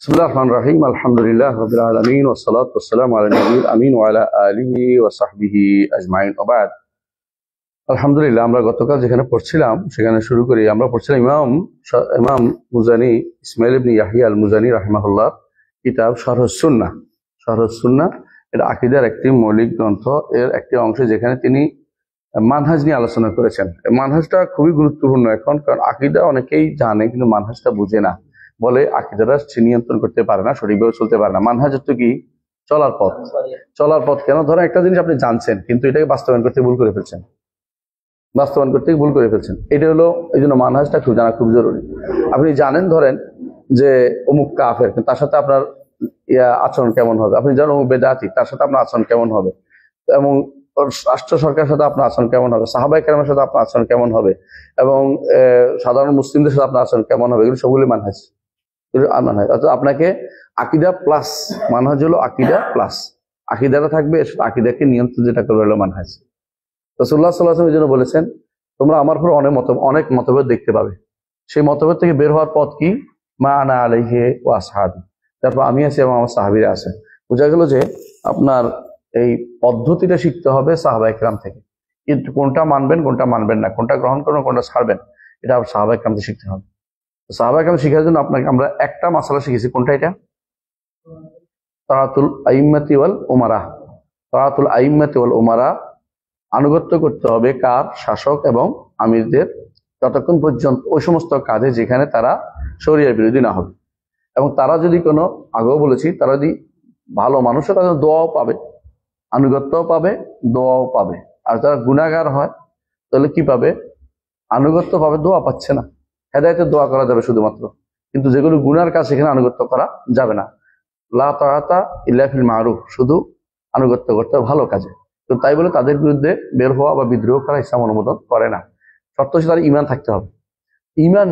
বিসমিল্লাহির রহমানির রহিম। আলহামদুলিল্লাহ রাব্বিল আলামিন ওয়াস সালাতু ওয়াস সালামু আলা নবিয়িল আমিন ওয়া আলা আলিহি ওয়া সাহবিহি আজমাইন। ওয়া বাদ। আলহামদুলিল্লাহ, আমরা গতকাল যেখানে পড়ছিলাম সেখানে শুরু করি। আমরা পড়ছিলাম ইমাম মুজানি ইসমাইল ইবনে ইয়াহইয়া আল মুজানি রাহিমাহুল্লাহ কিতাব শারহুস সুন্নাহ। শারহুস সুন্নাহ এটা আকীদার একটি মৌলিক গ্রন্থ, এর একটি অংশ যেখানে তিনি মানহাজ নিয়ে আলোচনা করেছেন। মানহাজটা খুবই গুরুত্বপূর্ণ এখন, কারণ আকীদা অনেকেই জানে কিন্তু মানহাজটা বুঝে না, বলে আকীদাটা নিয়ন্ত্রণ করতে পারে না, সঠিকভাবে চলতে পারে না। মানহাজ তো কি? চলার পথ। চলার পথ কেন? ধরেন একটা জিনিস আপনি জানছেন কিন্তু এটাকে বাস্তবায়ন করতে ভুল করে ফেলছেন, এটা হলো, এই জন্য মানহাজটা খুব জানা খুব জরুরি। আপনি জানেন ধরেন যে অমুক কাফের, কিন্তু তার সাথে আপনার আচরণ কেমন হবে? আপনি জানেন অমুক বেদাতি, তার সাথে আপনার আচরণ কেমন হবে? এবং রাষ্ট্র সরকারের সাথে আপনার আচরণ কেমন হবে? সাহাবায়ে কেরামের সাথে আপনার আচরণ কেমন হবে? এবং সাধারণ মুসলিমদের সাথে আপনার আচরণ কেমন হবে? এগুলো সবগুলি মানহাজ। অর্থাৎ আপনাকে আকীদা প্লাস মানহাজ হলো আকীদা প্লাস, আকীদাটা থাকবে, আকীদাকে নিয়ন্ত্রণ যেটা করবে হলো মানহাজ। রাসূলুল্লাহ সাল্লাল্লাহু আলাইহি ওয়াসাল্লাম এই জন্য বলেছেন, তোমরা আমার উপর অনেক মতভেদ দেখতে পাবে, সেই মতভেদ থেকে বের হওয়ার পথ কি? মা আনা আলাইহি ওয়া আসহাবি, তারপর আমি আছি এবং আমার সাহাবীরা আছে। বোঝা গেল যে আপনার এই পদ্ধতিটা শিখতে হবে সাহাবায়ে কেরাম থেকে, কিন্তু কোনটা মানবেন কোনটা মানবেন না, কোনটা গ্রহণ করবেন কোনটা ছাড়বেন, এটা সাহাবায়ে কেরাম থেকে শিখতে হবে। সাহাবায়ে কেরাম শেখার জন্য আপনাকে আমরা একটা মাসালা শিখেছি। কোনটা এটা? তাআতুল আইম্মাতি ওয়াল উমারা। তাআতুল আইম্মাতি ওয়াল উমারা, আনুগত্য করতে হবে কার? শাসক এবং আমিরদের, ততক্ষণ পর্যন্ত ওই সমস্ত কাজে যেখানে তারা শরিয়ার বিরোধী না হবে। এবং তারা যদি কোনো, আগেও বলেছি, তারা যদি ভালো মানুষ হয় তাদের দোয়াও পাবে, আনুগত্যও পাবে, দোয়াও পাবে। আর যারা গুনাহগার হয় তাহলে কি পাবে? আনুগত্য পাবে, দোয়া পাচ্ছে না। হেদায়েতের দোয়া করা যাবে শুধুমাত্র, কিন্তু যেগুলো গুনার কাজ সেখানে আনুগত্য করা যাবে না। লা তাআতা ইল্লা ফিল মারুফ, শুধু আনুগত্য করতে হবে ভালো কাজে। তো তাই বলে তাদের বিরুদ্ধে বের হওয়া বা বিদ্রোহ করা ইসলাম অনুমোদন করে না। শর্ত হচ্ছে তার ঈমান থাকতে হবে। ঈমান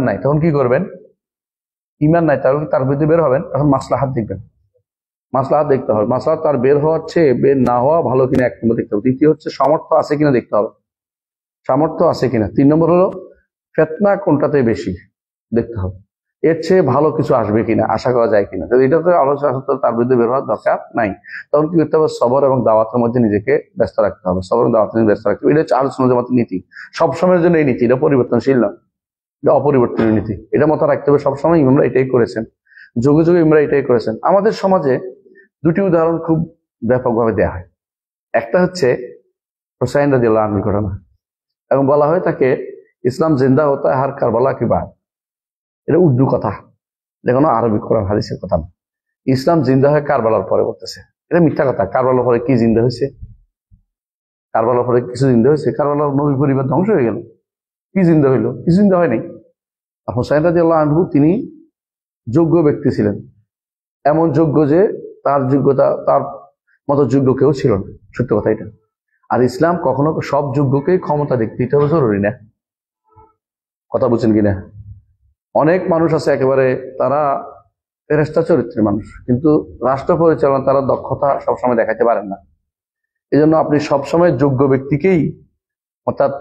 নাই তখন কি করবেন? ঈমান নাই তখন তার বিরুদ্ধে বের হবেন, তখন মাসলাহাত দেখবেন, মাসলাহাত দেখতে হবে। মাসলাহাত তার বের হওয়ার চেয়ে বের না হওয়া ভালো কিনা এক নম্বর দেখতে হবে। দ্বিতীয় হচ্ছে সামর্থ্য আছে কিনা দেখতে হবে, সামর্থ্য আছে কিনা। 3 নম্বর হলো ফিতনা কোনটাতে বেশি দেখতে হবে, এর চেয়ে ভালো কিছু আসবে কিনা, আশা করা যায় কিনা। যদি এটাতে আলোচনা আসতে তার বিরুদ্ধে বের হওয়ার দরকার নাই। তখন কি করতে হবে? সবর এবং দাওয়াতের মধ্যে নিজেকে ব্যস্ত রাখতে হবে, সবর এবং দাওয়াতের মধ্যে ব্যস্ত রাখতে হবে। এটা হচ্ছে আলোচনা জামাতের নীতি, সবসময়ের জন্য এই নীতি, এটা পরিবর্তনশীল না, এটা অপরিবর্তনীয় নীতি। এটা মাথায় রাখতে হবে সবসময়। ইমামরা এটাই করেছেন, যুগে যুগে ইমামরা এটাই করেছেন। আমাদের সমাজে দুটি উদাহরণ খুব ব্যাপকভাবে দেয়া হয়। একটা হচ্ছে হুসাইন রাদিয়াল্লাহু আনহুর ঘটনা, এবং বলা হয় তাকে ইসলাম জিন্দা হতা है हर কারবালা কি বাত। এটা উর্দু কথা, এটা কোনো আরবি কোরআন হাদিসের কথা না। ইসলাম জিন্দা হয় কারবালার পরে বলতেছে, এটা মিথ্যা কথা। কারবালার পরে কি জিন্দা হয়েছে? কারবালার পরে কিছু জিন্দা হয়েছে? কারবালার নবী পরিবার ধ্বংস হয়ে গেল, কি জিন্দা হইলো? কিছু জিন্দা হয় নাই। আর হুসাইন রাদিয়াল্লাহু আনহু তিনি যোগ্য ব্যক্তি ছিলেন, এমন যোগ্য যে তার যোগ্যতা, তার মতো যোগ্য কেউ ছিল না। সত্য কথা এটা। আর ইসলাম কখনো সব যোগ্যকেই ক্ষমতা দিতে হবে জরুরি না। কথা বুঝছেন কিনা? অনেক মানুষ আছে একেবারে তারা ফেরেশতা চরিত্রের মানুষ, কিন্তু রাষ্ট্র পরিচালনা তারা দক্ষতা সবসময় দেখাতে পারেন না। এই জন্য আপনি সবসময় যোগ্য ব্যক্তিকেই, অর্থাৎ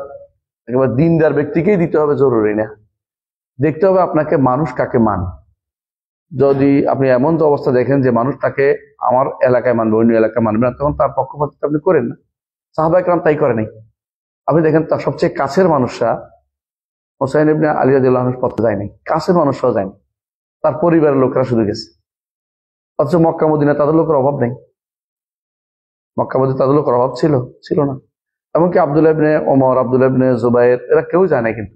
একেবারে দিনদার ব্যক্তিকেই দিতে হবে জরুরি না। দেখতে হবে আপনাকে মানুষ কাকে মানে। যদি আপনি এমন তো অবস্থা দেখেন যে মানুষ তাকে আমার এলাকায় মানবে, অন্য এলাকায় মানবে না, তখন তার পক্ষপাতিত্ব আপনি করেন না। সাহাবায়ে কেরাম তাই করে নাই। আপনি দেখেন তার সবচেয়ে কাছের মানুষরা হুসাইন ইবনে আলী রাদিয়াল্লাহু আনহুর পথে যায় নাই, কাছের মানুষরাও যায়নি, তার পরিবারের লোকেরা শুধু গেছে। অথচ মক্কা মদিনা তাদের লোকের অভাব নেই। মক্কা মদিনা তাদের লোকের অভাব ছিল না। এমনকি আব্দুল্লাহ ইবনে ওমর, আব্দুল্লাহ ইবনে জুবাইর, এরা কেউ যায় না, কিন্তু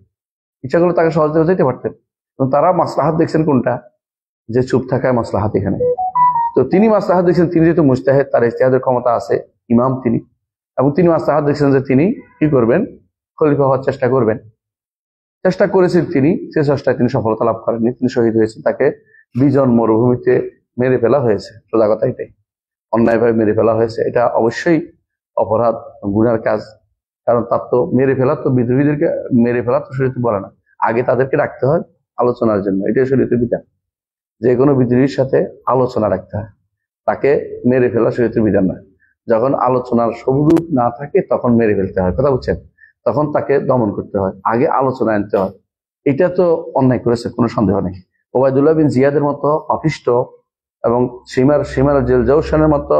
ইচ্ছা করলে তাকে সহজে যেতে পারতেন। তারা মাসলাহাত দেখছেন কোনটা? যে চুপ থাকায় মাসলাহাত এখানে। তো তিনি মাসলাহাত দেখছেন, তিনি যেহেতু মুজতাহিদ, তার ইজতিহাদের ক্ষমতা আছে, ইমাম তিনি, এবং তিনি মাসলাহাত দেখছেন যে তিনি কি করবেন? খলিফা হওয়ার চেষ্টা করবেন। চেষ্টা করেছেন তিনি, সে চেষ্টায় তিনি সফলতা লাভ করেননি, তিনি শহীদ হয়েছেন। তাকে বিজন মরুভূমিতে মেরে ফেলা হয়েছে। সোজা কথা এটাই, অন্যায়ভাবে মেরে ফেলা হয়েছে। এটা অবশ্যই অপরাধ, গুনার কাজ। কারণ তার তো মেরে ফেলা, তো বিদ্রোহীদেরকে মেরে ফেলা তো শরীয়তে বলে না। আগে তাদেরকে রাখতে হয় আলোচনার জন্য, এটাই শরীয়তের বিধান। যে কোনো বিদ্রোহীর সাথে আলোচনা রাখতে হয়, তাকে মেরে ফেলা শরীয়তের বিধান নয়। যখন আলোচনার সুযোগ না থাকে তখন মেরে ফেলতে হয়, কথা বুঝছেন? তখন তাকে দমন করতে হয়, আগে আলোচনা আনতে হয়। এটা তো অন্যায় করেছে, কোনো সন্দেহ নেই। ওবায়দুল্লাহ বিন জিয়াদের মতো পাপিষ্ট এবং সীমার জেল জৌসানের মতো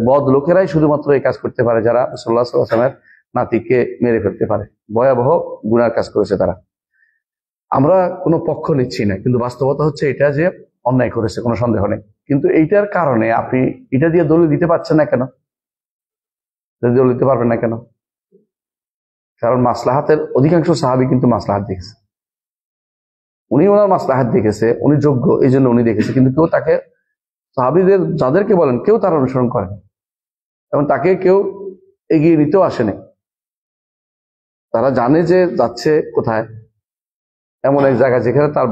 বদ লোকেরাই শুধুমাত্র এই কাজ করতে পারে, যারা রাসূলুল্লাহ সাল্লাল্লাহু আলাইহি ওয়াসাল্লামের নাতিকে মেরে ফেলতে পারে। ভয়াবহ গুনার কাজ করেছে তারা। আমরা কোনো পক্ষ নিচ্ছি না, কিন্তু বাস্তবতা হচ্ছে এটা যে অন্যায় করেছে, কোনো সন্দেহ নেই। কিন্তু এইটার কারণে আপনি এটা দিয়ে দলিল দিতে পারছেন না কেন? দলিল দিতে পারবেন না কেন? কারণ মাসলাহাতের অধিকাংশ সাহাবী কিন্তু মাসলাহাত দেখেছে, উনি ওনার মাসলাহাত দেখেছে, উনি যোগ্য এই জন্য উনি দেখেছে, কিন্তু কেউ তাকে, সাহাবীদের যাদেরকে বলেন, কেউ তার অনুসরণ করেনি এবং তাকে কেউ এগিয়ে নিতেও আসেনি। তারা জানে যে যাচ্ছে কোথায়, এমন এক জায়গায় যেখানে তার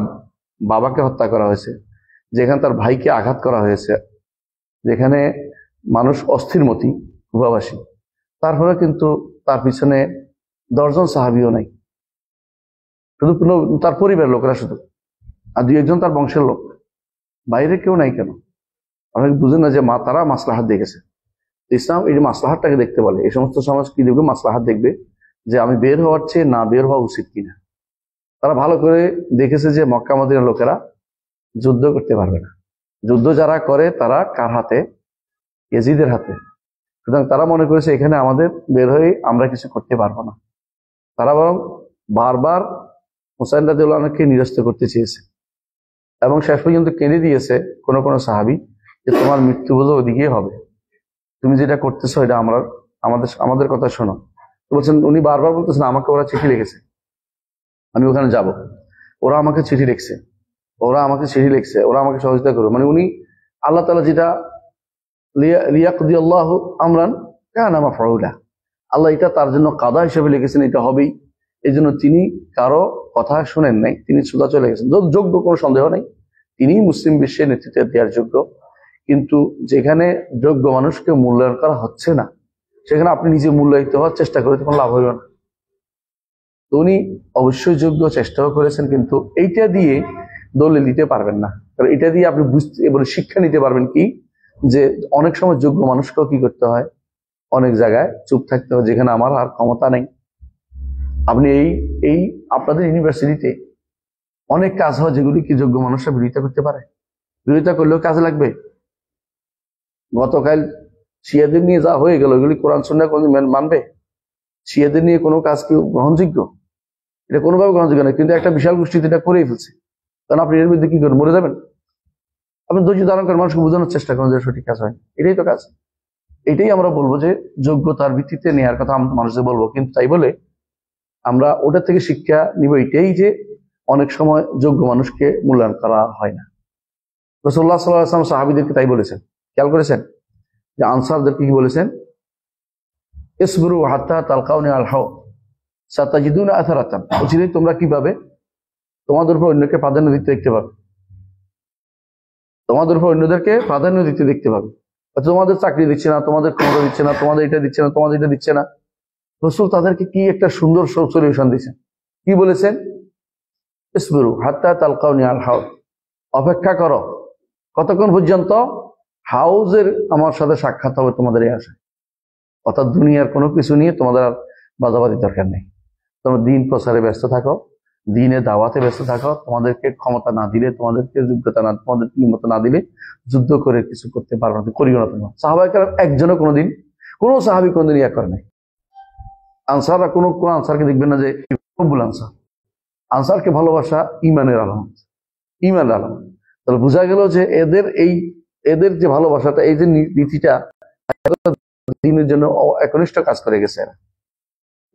বাবাকে হত্যা করা হয়েছে, যেখানে তার ভাইকে আঘাত করা হয়েছে, যেখানে মানুষ অস্থিরমতি উপাবাসী, তারপরে কিন্তু তার পিছনে 10 জন সাহাবীও নাই, শুধু তার পরিবারের লোকেরা শুধু, আর 2-1 জন তার বংশের লোক, বাইরে কেউ নাই কেন? অনেকে বুঝেন না যে তারা মাসলাহাত দেখেছে। ইসলাম এই যে মাসলাহাতটাকে দেখতে বলে। এই সমস্ত সমাজ কি দেখবে? মাসলাহাত দেখবে যে আমি বের হওয়ার চেয়ে না বের হওয়া উচিত কিনা। তারা ভালো করে দেখেছে যে মক্কা মদিনার লোকেরা যুদ্ধ করতে পারবে না, যুদ্ধ যারা করে তারা কার হাতে? ইয়াজিদের হাতে। সুতরাং তারা মনে করেছে এখানে আমাদের বের হয়ে আমরা কিছু করতে পারবো না। তারা বরং বারবার হুসাইন রাদিয়াল্লাহু আনহুকে নিরস্ত করতে চেয়েছে এবং শেষ পর্যন্ত কেঁদে দিয়েছে কোন কোন সাহাবী যে তোমার মৃত্যু হলো ওদিকে হবে, তুমি যেটা করতেছো এটা আমাদের কথা শোনো। বলছেন, উনি বারবার বলতেছেন আমাকে ওরা চিঠি লিখেছে, আমি ওখানে যাব, ওরা আমাকে চিঠি লিখছে, ওরা আমাকে সহযোগিতা করবে। মানে উনি আল্লাহ তাআলা যেটা লিয়াকদিয়াল্লাহু আমরান কানা মাফউলা, আল্লাহ এটা তার জন্য কাদা হিসেবে লিখেছেন, এটা হবেই। এই জন্য তিনি কারো কথা শুনেন নাই, তিনি সোজা চলে গেছেন। যোগ্য, কোনো সন্দেহ নেই, তিনি মুসলিম বিশ্বের নেতৃত্ব দেওয়ার যোগ্য। কিন্তু যেখানে যোগ্য মানুষকে মূল্যায়ন করা হচ্ছে না, সেখানে আপনি নিজে মূল্যায়িত হওয়ার চেষ্টা করে তখন লাভ হইবে না। তো উনি অবশ্যই যোগ্য, চেষ্টাও করেছেন, কিন্তু এইটা দিয়ে দলিল দিতে পারবেন না। কারণ এটা দিয়ে আপনি বুঝতে এবং শিক্ষা নিতে পারবেন কি, যে অনেক সময় যোগ্য মানুষকেও কি করতে হয়, অনেক জায়গায় চুপ থাকতে হয় যেখানে আমার আর ক্ষমতা নেই। আপনি এই আপনাদের ইউনিভার্সিটিতে অনেক কাজ হয় যেগুলি কি যোগ্য মানুষরা বিরোধিতা করতে পারে, বিরোধিতা করলেও কাজে লাগবে। গতকাল শিয়াদের নিয়ে যা হয়ে গেল, এগুলি কোরআন সুন্নাহ কোনদিন মানবে? শিয়াদের নিয়ে কোনো কাজ কি গ্রহণযোগ্য? এটা কোনোভাবে গ্রহণযোগ্য নয়, কিন্তু একটা বিশাল গোষ্ঠী এটা করেই ফেলছে। কারণ আপনি এর মধ্যে কি করেন? মরে যাবেন? আপনি ধৈর্য ধারণ করেন, মানুষকে বোঝানোর চেষ্টা করেন যে সঠিক কাজ হয়, এটাই তো কাজ। এটাই আমরা বলবো যে যোগ্যতার ভিত্তিতে নেওয়ার কথা আমরা মানুষদের বলবো, কিন্তু তাই বলে আমরা ওটা থেকে শিক্ষা নিব এটাই যে অনেক সময় যোগ্য মানুষকে মূল্যায়ন করা হয় না। রাসূলুল্লাহ সাল্লাল্লাহু আলাইহি ওয়াসাল্লাম সাহাবীদেরকে তাই বলেছেন। খেয়াল করেছেন যে আনসারদেরকে কি বলেছেন? ইসবিরু হাত্তা তালকাউনি আল হাউদ সাতাজিদুনা আসারাতান, অচিরেই তোমরা কি পাবে? তোমাদের উপর অন্যকে প্রাধান্য দিতে দেখতে পাবে, তোমাদের উপর অন্যদেরকে প্রাধান্য দিতে দেখতে পাবে। তোমাদের চাকরি দিচ্ছে না, তোমাদের ক্ষমতা দিচ্ছে না, তোমাদের এটা দিচ্ছে না, তোমাদের এটা দিচ্ছে না। রাসূল তাদেরকে কি একটা সুন্দর সলিউশন দিয়েছেন। কি বলেছেন? ইসবিরু হাত্তা তালকাউনি আল হাউদ, অপেক্ষা করো কতক্ষণ পর্যন্ত? হাউজের আমার সাথে সাক্ষাৎ হবে তোমাদের এই আশায়। অর্থাৎ দুনিয়ার কোনো কিছু নিয়ে তোমাদের আর বাজাবাজি দরকার নেই। তোমরা দিন প্রচারে ব্যস্ত থাকো, দিনে দাওয়াতে ব্যস্ত থাকো। তোমাদেরকে ক্ষমতা না দিলে, তোমাদেরকে যোগ্যতা না, তোমাদেরকে নিমত না দিলে যুদ্ধ করে কিছু করতে পারো না, করিও না তোমরা। সাহাবায়ে কেরাম একজনও কোনোদিন, কোনো সাহাবী কোনোদিন ইয়া করে নাই। আনসাররা কোন আনসারকে দেখবেন না যে কবুল আনসার। আনসারকে ভালোবাসা ইমানের আলামত, ইমানের আলামত। তাহলে বোঝা গেল যে এদের যে ভালোবাসাটা, এই যে নীতিটা দিনের জন্য একনিষ্ঠ কাজ করে গেছে।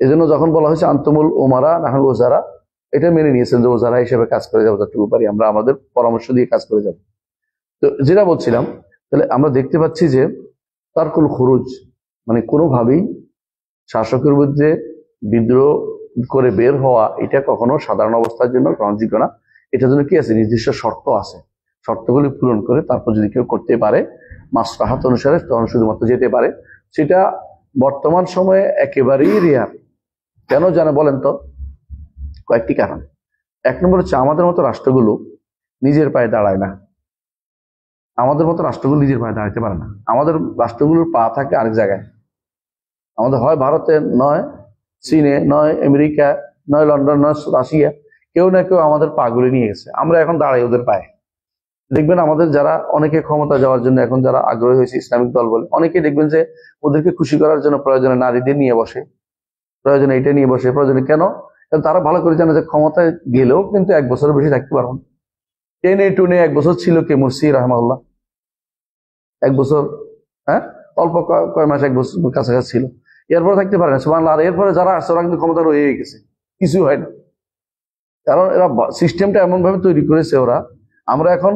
এজন্য যখন বলা হয়েছে আনতুমুল উমারা নাহনুল ওজারা, এটা মেনে নিয়েছেন যে ওজারা হিসেবে কাজ করে যাবো যতটুকু পারি, আমরা আমাদের পরামর্শ দিয়ে কাজ করে যাব। তো যেটা বলছিলাম, তাহলে আমরা দেখতে পাচ্ছি যে তারকুল খুরুজ মানে কোনোভাবেই শাসকের বিরুদ্ধে বিদ্রোহ করে বের হওয়া, এটা কখনো সাধারণ অবস্থার জন্য গ্রহণযোগ্য না। এটার জন্য কি আছে? নির্দিষ্ট শর্ত আছে। শর্তগুলি পূরণ করে তারপর যদি কেউ করতে পারে মাসলাহাত অনুসারে, তখন শুধুমাত্র যেতে পারে। সেটা বর্তমান সময়ে একেবারেই রেয়ার। কেন জানে বলেন তো? কয়েকটি কারণ। এক নম্বর হচ্ছে আমাদের মতো রাষ্ট্রগুলো নিজের পায়ে দাঁড়ায় না। আমাদের মতো রাষ্ট্রগুলো নিজের পায়ে দাঁড়াতে পারে না। আমাদের রাষ্ট্রগুলোর পা থাকে আরেক জায়গায়। আমাদের হয় ভারতে, নয় চীনে, নয় আমেরিকা, নয় লন্ডন, নয় রাশিয়া, কেউ না কেউ আমাদের পাগুলি নিয়ে গেছে, আমরা এখন দাঁড়াই ওদের পায়ে। দেখবেন আমাদের যারা অনেকে ক্ষমতা যাওয়ার জন্য এখন যারা আগ্রহী হয়েছে ইসলামিক দল বলে, অনেকে দেখবেন যে ওদেরকে খুশি করার জন্য প্রয়োজনে নারীদের নিয়ে বসে, প্রয়োজনে এটা নিয়ে বসে, প্রয়োজনে কেন? কারণ তারা ভালো করে জানে যে ক্ষমতায় গেলেও কিন্তু 1 বছরের বেশি থাকতে পারবো না। টেনে টুনে 1 বছর ছিল কে? মুরসি রাহমাহুল্লাহ 1 বছর, হ্যাঁ অল্প কয় মাস 1 বছর কাছাকাছি ছিল, এরপরে থাকতে পারে না সুবহানাল্লাহ। আর এরপরে যারা আসছে ওরা কিন্তু ক্ষমতা রয়ে গেছে, কিছু হয় না, কারণ এরা সিস্টেমটা এমন ভাবে তৈরি করেছে ওরা। আমরা এখন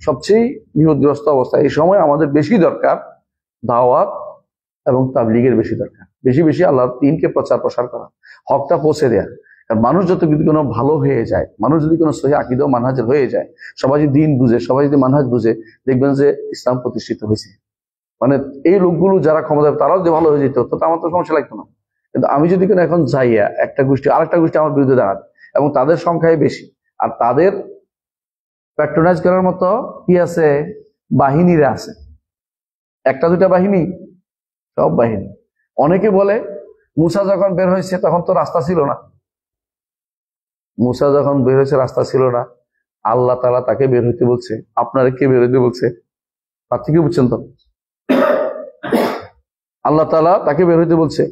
সবচেয়ে বিপদগ্রস্ত অবস্থা। এই সময় আমাদের বেশি দরকার দাওয়াত এবং তাবলীগের বেশি দরকার, বেশি বেশি আল্লাহর দ্বীনকে প্রচার প্রসার করা, হকটা পৌঁছে দেয়া। আর মানুষ যত যদি কোনো ভালো হয়ে যায়, মানুষ যদি কোনো সহিহ আকীদা ও মানহাজের হয়ে যায়, সবাই যদি দ্বীন বুঝে, সবাই যদি মানহাজ বুঝে, দেখবেন যে ইসলাম প্রতিষ্ঠিত হয়েছে। মানে এই লোকগুলো যারা ক্ষমতা, তারাও যদি ভালো হয়ে যেত তো আমার তো সমস্যা লাগতো না। কিন্তু আমি যদি কোনো এখন যাইয়া একটা গোষ্ঠী আরেকটা গোষ্ঠী আমার বিরুদ্ধে দাঁড়াবে এবং তাদের সংখ্যাই বেশি, আর তাদের প্যাট্রোনাইজ করার মতো কি আছে? বাহিনীরা আছে, একটা দুটা বাহিনী, সব বাহিনী। অনেকে বলে মুসা যখন বের হয়েছে তখন তো রাস্তা ছিল না, মুসা যখন বের হয়েছে রাস্তা ছিল না, আল্লাহ তাআলা তাকে বের হইতে বলছে। আপনারা কে বের হইতে বলছে? তার থেকে বুঝছেন তো, আল্লাহ তাআলা তাকে বের হইতে বলছে,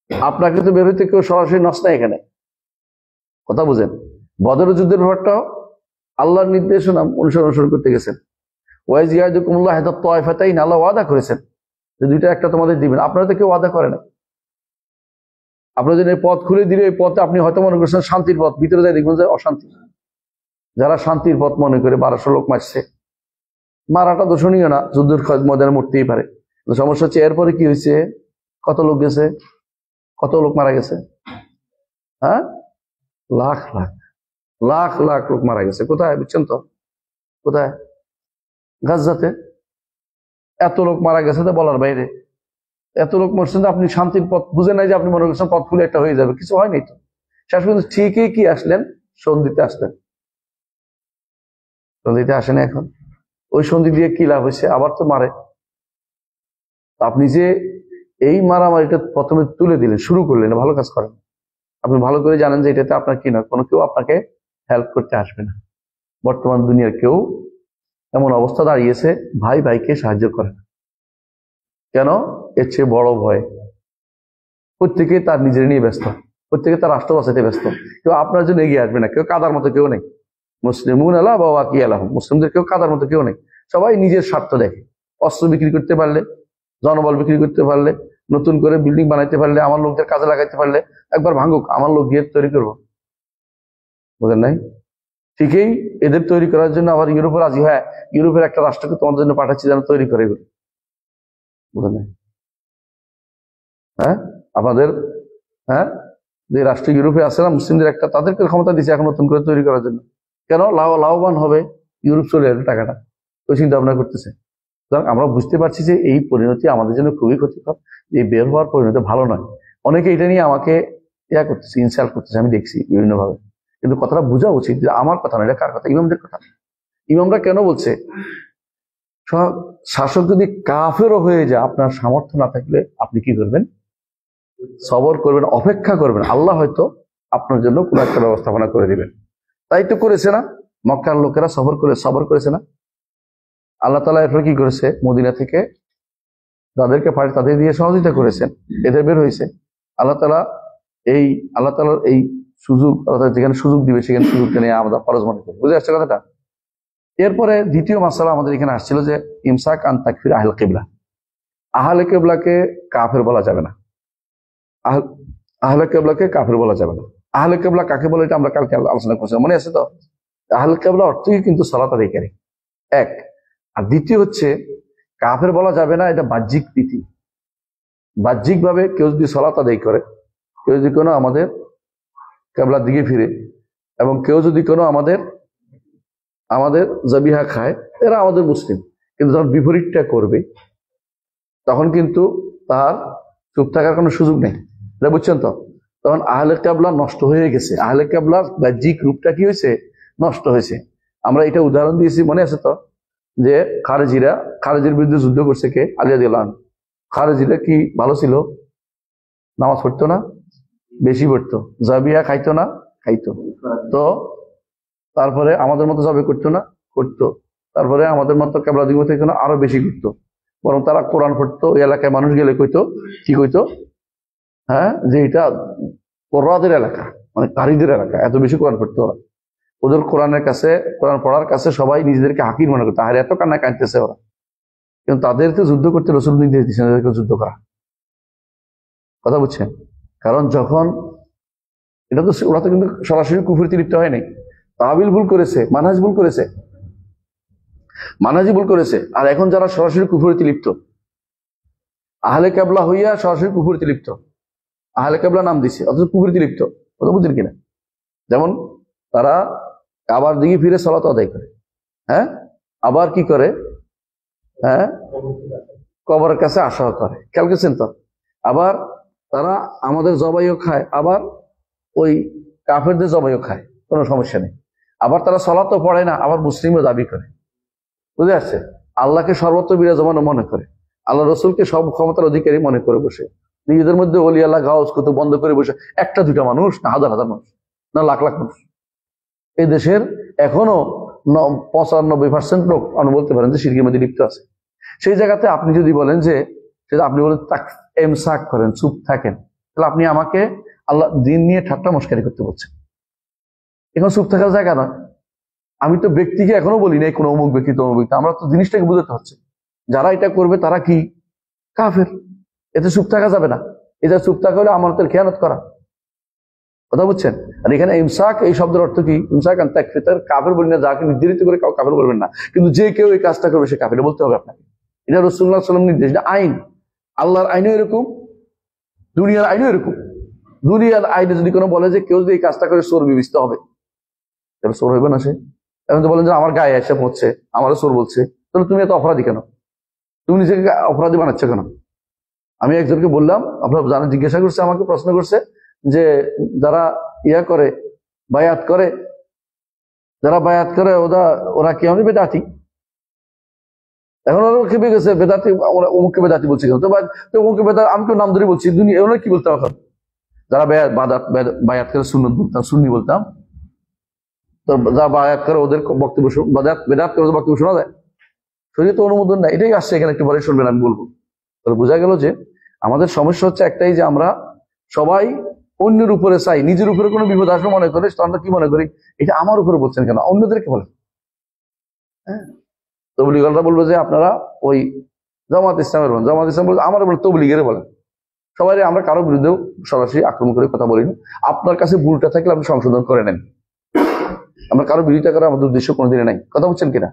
আপনাকে তো বের হইতে কেউ সরাসরি নস না। এখানে কথা বুঝেন, বদরের যুদ্ধের ব্যাপারটাও আল্লাহর নির্দেশনা অনুসরণ করতে গেছেন। ওয়াইজ ইয়াদুকুমুল্লাহ ইহদা তায়ফাতাইন, আল্লাহ ওয়াদা করেছেন যে দুইটা একটা তোমাদের দিবেন। আপনারা তো কেউ ওয়াদা করে না। আপনারা যদি পথ খুলে দিলে এই পথে আপনি হয়তো মনে করছেন শান্তির পথ, ভিতরে যাই দেখবেন যে অশান্তি। যারা শান্তির পথ মনে করে 1200 লোক মারছে, মারাটা দোষণীয় না, যুদ্ধের ময়দানে মরতেই পারে। সমস্যা হচ্ছে এরপরে কি হয়েছে, কত লোক গেছে, কত লোক মারা গেছে, হ্যাঁ লাখ লাখ লাখ লাখ লোক মারা গেছে। কোথায় বুঝছেন তো? কোথায়? গাজাতে এত লোক মারা গেছে তো বলার বাইরে। এত লোক মরছেন যে আপনি শান্তির পথ বুঝে নাই, যে আপনি মনে করছেন পথ খুলে একটা হয়ে যাবে, কিছু হয় নাই তো। শেষ পর্যন্ত ঠিকই কি আসলেন, সন্ধিতে আসলেন। সন্ধিতে আসেন, এখন ওই সন্ধি দিয়ে কি লাভ হয়েছে? আবার তো মারে। আপনি যে এই মারামারিটা প্রথমে তুলে দিলেন, শুরু করলেন, ভালো কাজ করেন। আপনি ভালো করে জানেন যে এটাতে আপনার কি না, কোনো কেউ আপনাকে হেল্প করতে আসবে না। বর্তমান দুনিয়ার কেউ এমন অবস্থা দাঁড়িয়েছে, ভাই ভাইকে সাহায্য করে না। কেন? এর চেয়ে বড় ভয়। প্রত্যেকে তার নিজের নিয়ে ব্যস্ত, প্রত্যেকে তার রাষ্ট্র বাঁচাতে ব্যস্ত। কেউ আপনার জন্য এগিয়ে আসবে না, কেউ কাদার মতো কেউ নেই। মুসলিমুন আলা বা ওয়াকি আলাহুম, মুসলিমদের কেউ কাদার মতো কেউ নেই। সবাই নিজের স্বার্থ দেখে। অস্ত্র বিক্রি করতে পারলে, জনবল বিক্রি করতে পারলে, নতুন করে বিল্ডিং বানাইতে পারলে, আমার লোকদের কাজে লাগাইতে পারলে, একবার ভাঙুক, আমার লোক গিয়ে তৈরি করবো। বুঝেন নাই? ঠিকই এদের তৈরি করার জন্য আবার ইউরোপে রাজি হয়, ইউরোপের একটা রাষ্ট্রকে তোমার জন্য পাঠাচ্ছি যেন তৈরি করে এগুলো। বুঝেন নাই? হ্যাঁ আপনাদের, হ্যাঁ যে রাষ্ট্র ইউরোপে আছে না মুসলিমদের একটা, তাদেরকে ক্ষমতা দিচ্ছে এখন নতুন করে তৈরি করার জন্য। কেন? লাভবান হবে, ইউরোপ চলে আসবে টাকাটা, ওই চিন্তা ভাবনা করতেছে। সুতরাং আমরা বুঝতে পারছি যে এই পরিণতি আমাদের জন্য খুবই ক্ষতিকর, এই বের হওয়ার পরিণতি ভালো নয়। অনেকে এটা নিয়ে আমাকে করতেছে, ইনসাল্ট করতেছে, আমি দেখছি বিভিন্ন ভাবে। কিন্তু কথাটা বোঝা উচিত যে আমার কথা না, এটা কার কথা? ইমামদের কথা। ইমামরা কেন বলছে, শাসক যদি কাফেরও হয়ে যায়, আপনার সামর্থ্য না থাকলে আপনি কি করবেন? সবর করবেন, অপেক্ষা করবেন, আল্লাহ হয়তো আপনার জন্য কোনো একটা ব্যবস্থাপনা করে দিবেন। তাই তো করেছে না মক্কার লোকেরা? সবর করেছে না? আল্লাহ তাআলা এরপর কি করেছে? মদিনা থেকে যাদেরকে পারে তাদের দিয়ে সহযোগিতা করেছেন, এদের বের হয়েছে। আল্লাহ তাআলার এই সুযোগ, যেখানে সুযোগ দিবে সেখানে সুযোগটা নিয়ে আমরা ফরজ মনে করি। বুঝে আসছে কথাটা? এরপরে দ্বিতীয় মাসালা আমাদের এখানে আসছিল যে ইমসাক আন তাকফির আহলে কিবলা। আহলে কিবলাকে কাফের বলা যাবে না। আহলে কিবলাকে কাফের বলা যাবে না। আহলে কিবলা কাকে বলে এটা আমরা কালকে আলোচনা করছিলাম, মনে আছে তো? আহলে কিবলা অর্থই কিন্তু সালাত আদায়কারী, এক। আর দ্বিতীয় হচ্ছে কাফের বলা যাবে না, এটা বাহ্যিক রীতি। বাহ্যিক ভাবে কেউ যদি সালাত আদায় করে, কেউ যদি কোনো আমাদের কিবলার দিকে ফিরে, এবং কেউ যদি কোনো আমাদের জাবিহা খায়, এরা আমাদের মুসলিম। কিন্তু যখন বিপরীতটা করবে তখন কিন্তু তার চুপ থাকার কোনো সুযোগ নেই, এটা বুঝছেন তো? তখন আহলে কিবলা নষ্ট হয়ে গেছে। আহলে কিবলার বাহ্যিক রূপটা কি হয়েছে? নষ্ট হয়েছে। আমরা এটা উদাহরণ দিয়েছি, মনে আছে তো? যে খারেজির বিরুদ্ধে যুদ্ধ করছে কে? আলী রাদিয়াল্লাহু আনহু। খারেজিরা কি ভালো ছিল? নামাজ পড়তো না? বেশি পড়তো। জাবিয়া খাইতো না? খাইতো। তো তারপরে আমাদের মতো জবে করতো না, করতো। তারপরে আমাদের মতো কেবলা দিকে থেকে না আরো বেশি করতো, বরং তারা কোরআন পড়তো। ওই এলাকায় মানুষ গেলে কইতো, কি কইতো, হ্যাঁ, যে এটা কোরআদের এলাকা, মানে কারীদের এলাকা, এত বেশি কোরআন পড়তো ওরা। ওদের কোরআনের কাছে, কোরআন পড়ার কাছে সবাই নিজেদেরকে হাকির মনে করতো। আর এত কান্না কাঁদতেছে ওরা, কিন্তু তাদেরকে যুদ্ধ করতে রসুল নির্দেশ দিচ্ছেন এদেরকে যুদ্ধ করা। কথা বুঝছেন? কারণ যখন এটা তো, ওরা তো কিন্তু সরাসরি কুফরিতে লিপ্ত হয় নাই, তাবিল ভুল করেছে, মানহাজ ভুল করেছে, মানহাজি ভুল করেছে। আর এখন যারা সরাসরি কুফরিতে লিপ্ত, আহলে কেবলা হইয়া সরাসরি কুফরিতে লিপ্ত, আহলে কেবলা নাম দিছে অথচ কুফরিতে লিপ্ত। কথা বুঝছেন কিনা? যেমন তারা আবার দিকে ফিরে সালাত আদায় করে, হ্যাঁ, আবার কি করে, হ্যাঁ, কবরের কাছে আশা করে, খেয়াল করছেন তো? আবার তারা আমাদের জবাইও খায়, আবার ওই কাফেরদের জবাইও খায়, কোনো সমস্যা নেই। আবার তারা সালাতও পড়ে না, আবার মুসলিমও দাবি করে। বুঝে আসছে? আল্লাহকে সর্বত্র বিরাজমান মনে করে, আল্লাহ রসুলকে সব ক্ষমতার অধিকারী মনে করে বসে, নিজেদের মধ্যে ওলি আল্লাহ গাউজ কত বন্ধ করে বসে, একটা দুইটা মানুষ না, হাজার হাজার মানুষ না, লাখ লাখ মানুষ। এই দেশের এখনো 95% লোক আমি বলতে পারেন যে শিরকের মধ্যে লিপ্ত আছে। সেই জায়গাতে আপনি যদি বলেন যে, সেটা আপনি বলেন এমসাক করেন, চুপ থাকেন, তাহলে আপনি আমাকে আল্লাহ দিন নিয়ে ঠাট্টা মস্কারি করতে বলছেন। এখন চুপ থাকার জায়গা না। আমি তো ব্যক্তিকে এখনো বলি নাই কোনো অমুক ব্যক্তি তমুক ব্যক্তি, আমরা তো জিনিসটাকে বুঝতে হচ্ছে। যারা এটা করবে তারা কি কাফের, এতে চুপ থাকা যাবে না। এটা চুপ থাকা হলে আমাদের খেয়ানত করা। কথা বুঝছেন? আর এখানে ইমসাক এই শব্দের অর্থ কি? ইমসাক কাফের বলি না, যাকে নির্ধারিত করে কাফের বলবেন না, কিন্তু যে কেউ এই কাজটা করবে সে কাফের বলতে হবে আপনাকে। এটা রাসূলুল্লাহ সাল্লাল্লাহু আলাইহি ওয়াসাল্লাম নির্দেশ, এটা আইন। আল্লাহর আইনও এরকম, দুনিয়ার আইনও এরকম। দুনিয়ার আইনে যদি কোনো বলে যে কেউ যদি এই কাজটা করে চোর বিবেচিত হবে, তাহলে চোর হইবে না সে। এখন তো বলেন যে আমার গায়ে এসে পড়ছে, আমারও চোর বলছে, তাহলে তুমি এত অপরাধী কেন? তুমি নিজেকে অপরাধী বানাচ্ছ কেন? আমি একজনকে বললাম, আপনার জানা, জিজ্ঞাসা করছে, আমাকে প্রশ্ন করছে যে যারা ইয়া করে, বায়াত করে, যারা বায়াত করে ওরা কি আমি বেদাতি? এখন ওরা খেপে গেছে, বেদাতি, অমুককে বেদাতি বলছি কেন? তো অমুককে বেদাত, আমি কেউ নাম ধরে বলছি, দুনিয়া ওরা কি বলতাম এখন? যারা বায়াত করে সুন্নত বলতাম, সুন্নি বলতাম। তো যারা বায়াত করে ওদের বক্তব্য, বেদাত করে ওদের বক্তব্য শোনা যায়? শরীরে তো অনুমোদন নাই। এটাই আসছে এখানে, একটু পরে শুনবেন আমি বলবো। তাহলে বোঝা গেল যে আমাদের সমস্যা হচ্ছে একটাই, যে আমরা সবাই অন্যের উপরে চাই, নিজের উপরে কোনো বিপদ আসবে মনে করে আমরা কি মনে করি, এটা আমার উপরে বলছেন কেন, অন্যদেরকে বলেন। হ্যাঁ, তবলিগরা বলবো যে আপনারা ওই জামাত ইসলামের বলেন, জামাত ইসলাম বলবো আমার বলে তবলিগের বলেন। সবাই আমরা কারো বিরুদ্ধেও সরাসরি আক্রমণ করে কথা বলি না। আপনার কাছে ভুলটা থাকলে আপনি সংশোধন করে নেন। আমরা কারো বিরোধিতা করার আমাদের উদ্দেশ্য কোনোদিনে নাই। কথা বলছেন কিনা?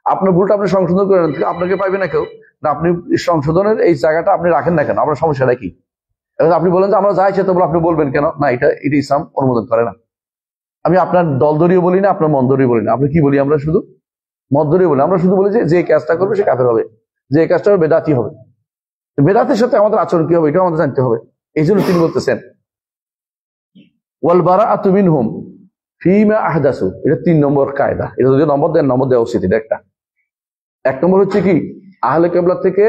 আপনার ভুলটা আপনি সংশোধন করে নেন, আপনাকে পাইবে না কেউ। না, আপনি সংশোধনের এই জায়গাটা আপনি রাখেন না কেন? আপনার সমস্যাটা কি? এখন আপনি বলেন যে আমরা যা ইচ্ছে তো আপনি বলবেন কেন? না, এটা ইসলাম অনুমোদন করে না। আমি আপনার দল দলীয় বলি না, আপনার মন দলীয় বলি না। আপনি কি বলি? আমরা শুধু মত দলীয় বলি। আমরা শুধু বলি যে কাজটা করবে সে কাফের হবে, যে কাজটা হবে বেদাতি হবে। বেদাতের সাথে আমাদের আচরণ কি হবে এটা আমাদের জানতে হবে। এই জন্য তিনি বলতেছেন ওয়াল বারাআতু মিনহুম ফীমা আহদাসু। এটা 3 নম্বর কায়দা। এটা যদি নম্বর দেন, নম্বর দেওয়া উচিত। এটা একটা। 1 নম্বর হচ্ছে কি, আহলে কিবলা থেকে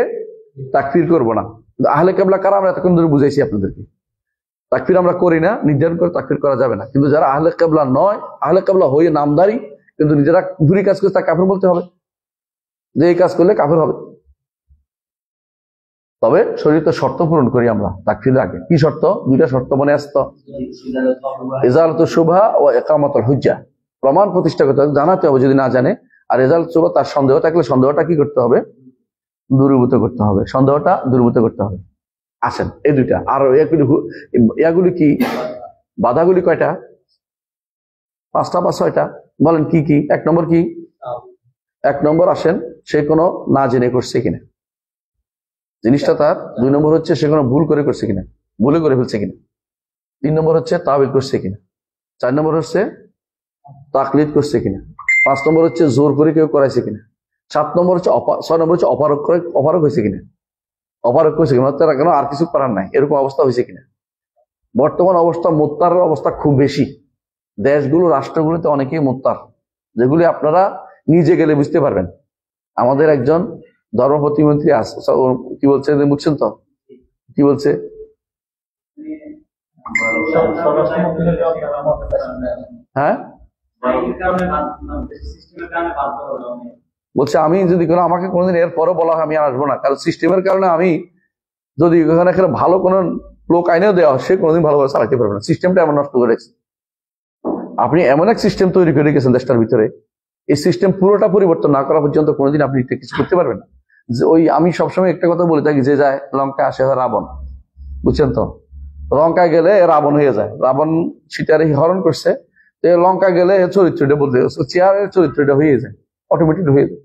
তাকফির করব না। আহলে কিবলা কারা আমরা এতক্ষণ ধরে বুঝাইছি আপনাদেরকে। তাকফির আমরা করি না, নির্ধারণ করে তাকফির করা যাবে না। কিন্তু যারা আহলে কিবলা নয়, আহলে কিবলা হয়ে নামদারি কিন্তু নিজেরা বুরি কাজ করে, তা কাফের বলতে হবে, যে এই কাজ করলে কাফের হবে। তবে শরীয়তের শর্ত পূরণ করি আমরা তাকফির আগে। কি শর্ত? 2টা শর্ত মনে আসতো, ইজালাতুশ শুবহা ও ইকামাতুল হুজ্জাহ। প্রমাণ প্রতিষ্ঠা করতে হবে, জানাতে হবে যদি না জানে। আর ইজালাতুশ শুবহা, তার সন্দেহ থাকলে সন্দেহটা কি করতে হবে? দূরীভূত করতে হবে, সন্দেহটা দূরীভূত করতে হবে। আসেন, এই 2টা। আর এগুলি কি, বাধাগুলি কয়টা? 5টা বা 6টা? বলেন কি কি? 1 নম্বর কি? 1 নম্বর আসেন, সে কোনো না জেনে করছে কিনা জিনিসটা তার। 2 নম্বর হচ্ছে সে কোনো ভুল করে করছে কিনা, ভুলে করে ফেলছে কিনা। 3 নম্বর হচ্ছে তাবিল করছে কিনা। 4 নম্বর হচ্ছে তাকলিদ করছে কিনা। 5 নম্বর হচ্ছে জোর করে কেউ করাইছে কিনা। 7 নম্বর হচ্ছে 6 নম্বর হচ্ছে অপারক হয়েছে কিনা। অপারক হয়েছে কিনা, তারা কেন আর কিছু করার নাই, এরকম অবস্থা হয়েছে কিনা। বর্তমান অবস্থা, মোত্তার অবস্থা খুব বেশি। দেশগুলো, রাষ্ট্রগুলোতে অনেকেই মোত্তার, যেগুলি আপনারা নিজে গেলে বুঝতে পারবেন। আমাদের একজন ধর্ম প্রতিমন্ত্রী কি বলছে বুঝছেন তো? কি বলছে? হ্যাঁ, বলছে আমি যদি কোনো আমাকে কোনোদিন এর পরে বলা হয় আমি আর আসবো না, কারণ সিস্টেমের কারণে আমি যদি ওখানে ভালো কোনো লোক আইনেও দেওয়া হয় সে কোনোদিন ভালোভাবে চালাতে পারবে না। সিস্টেমটা এমন নষ্ট করে রেখেছে। আপনি এমন এক সিস্টেম তৈরি করে রেখেছেন দেশটার ভিতরে, এই সিস্টেম পুরোটা পরিবর্তন না করা পর্যন্ত কোনোদিন আপনি কিছু করতে পারবেন না। ওই আমি সবসময় একটা কথা বলে থাকি, যে যায় লঙ্কা আসে হয় রাবণ, বুঝছেন তো? লঙ্কা গেলে রাবণ হয়ে যায়। রাবণ সীতারে হরণ করছে, লঙ্কা গেলে চরিত্রটা বলতে চেয়ারের চরিত্রটা হয়ে যায়, অটোমেটিক হয়ে যায়।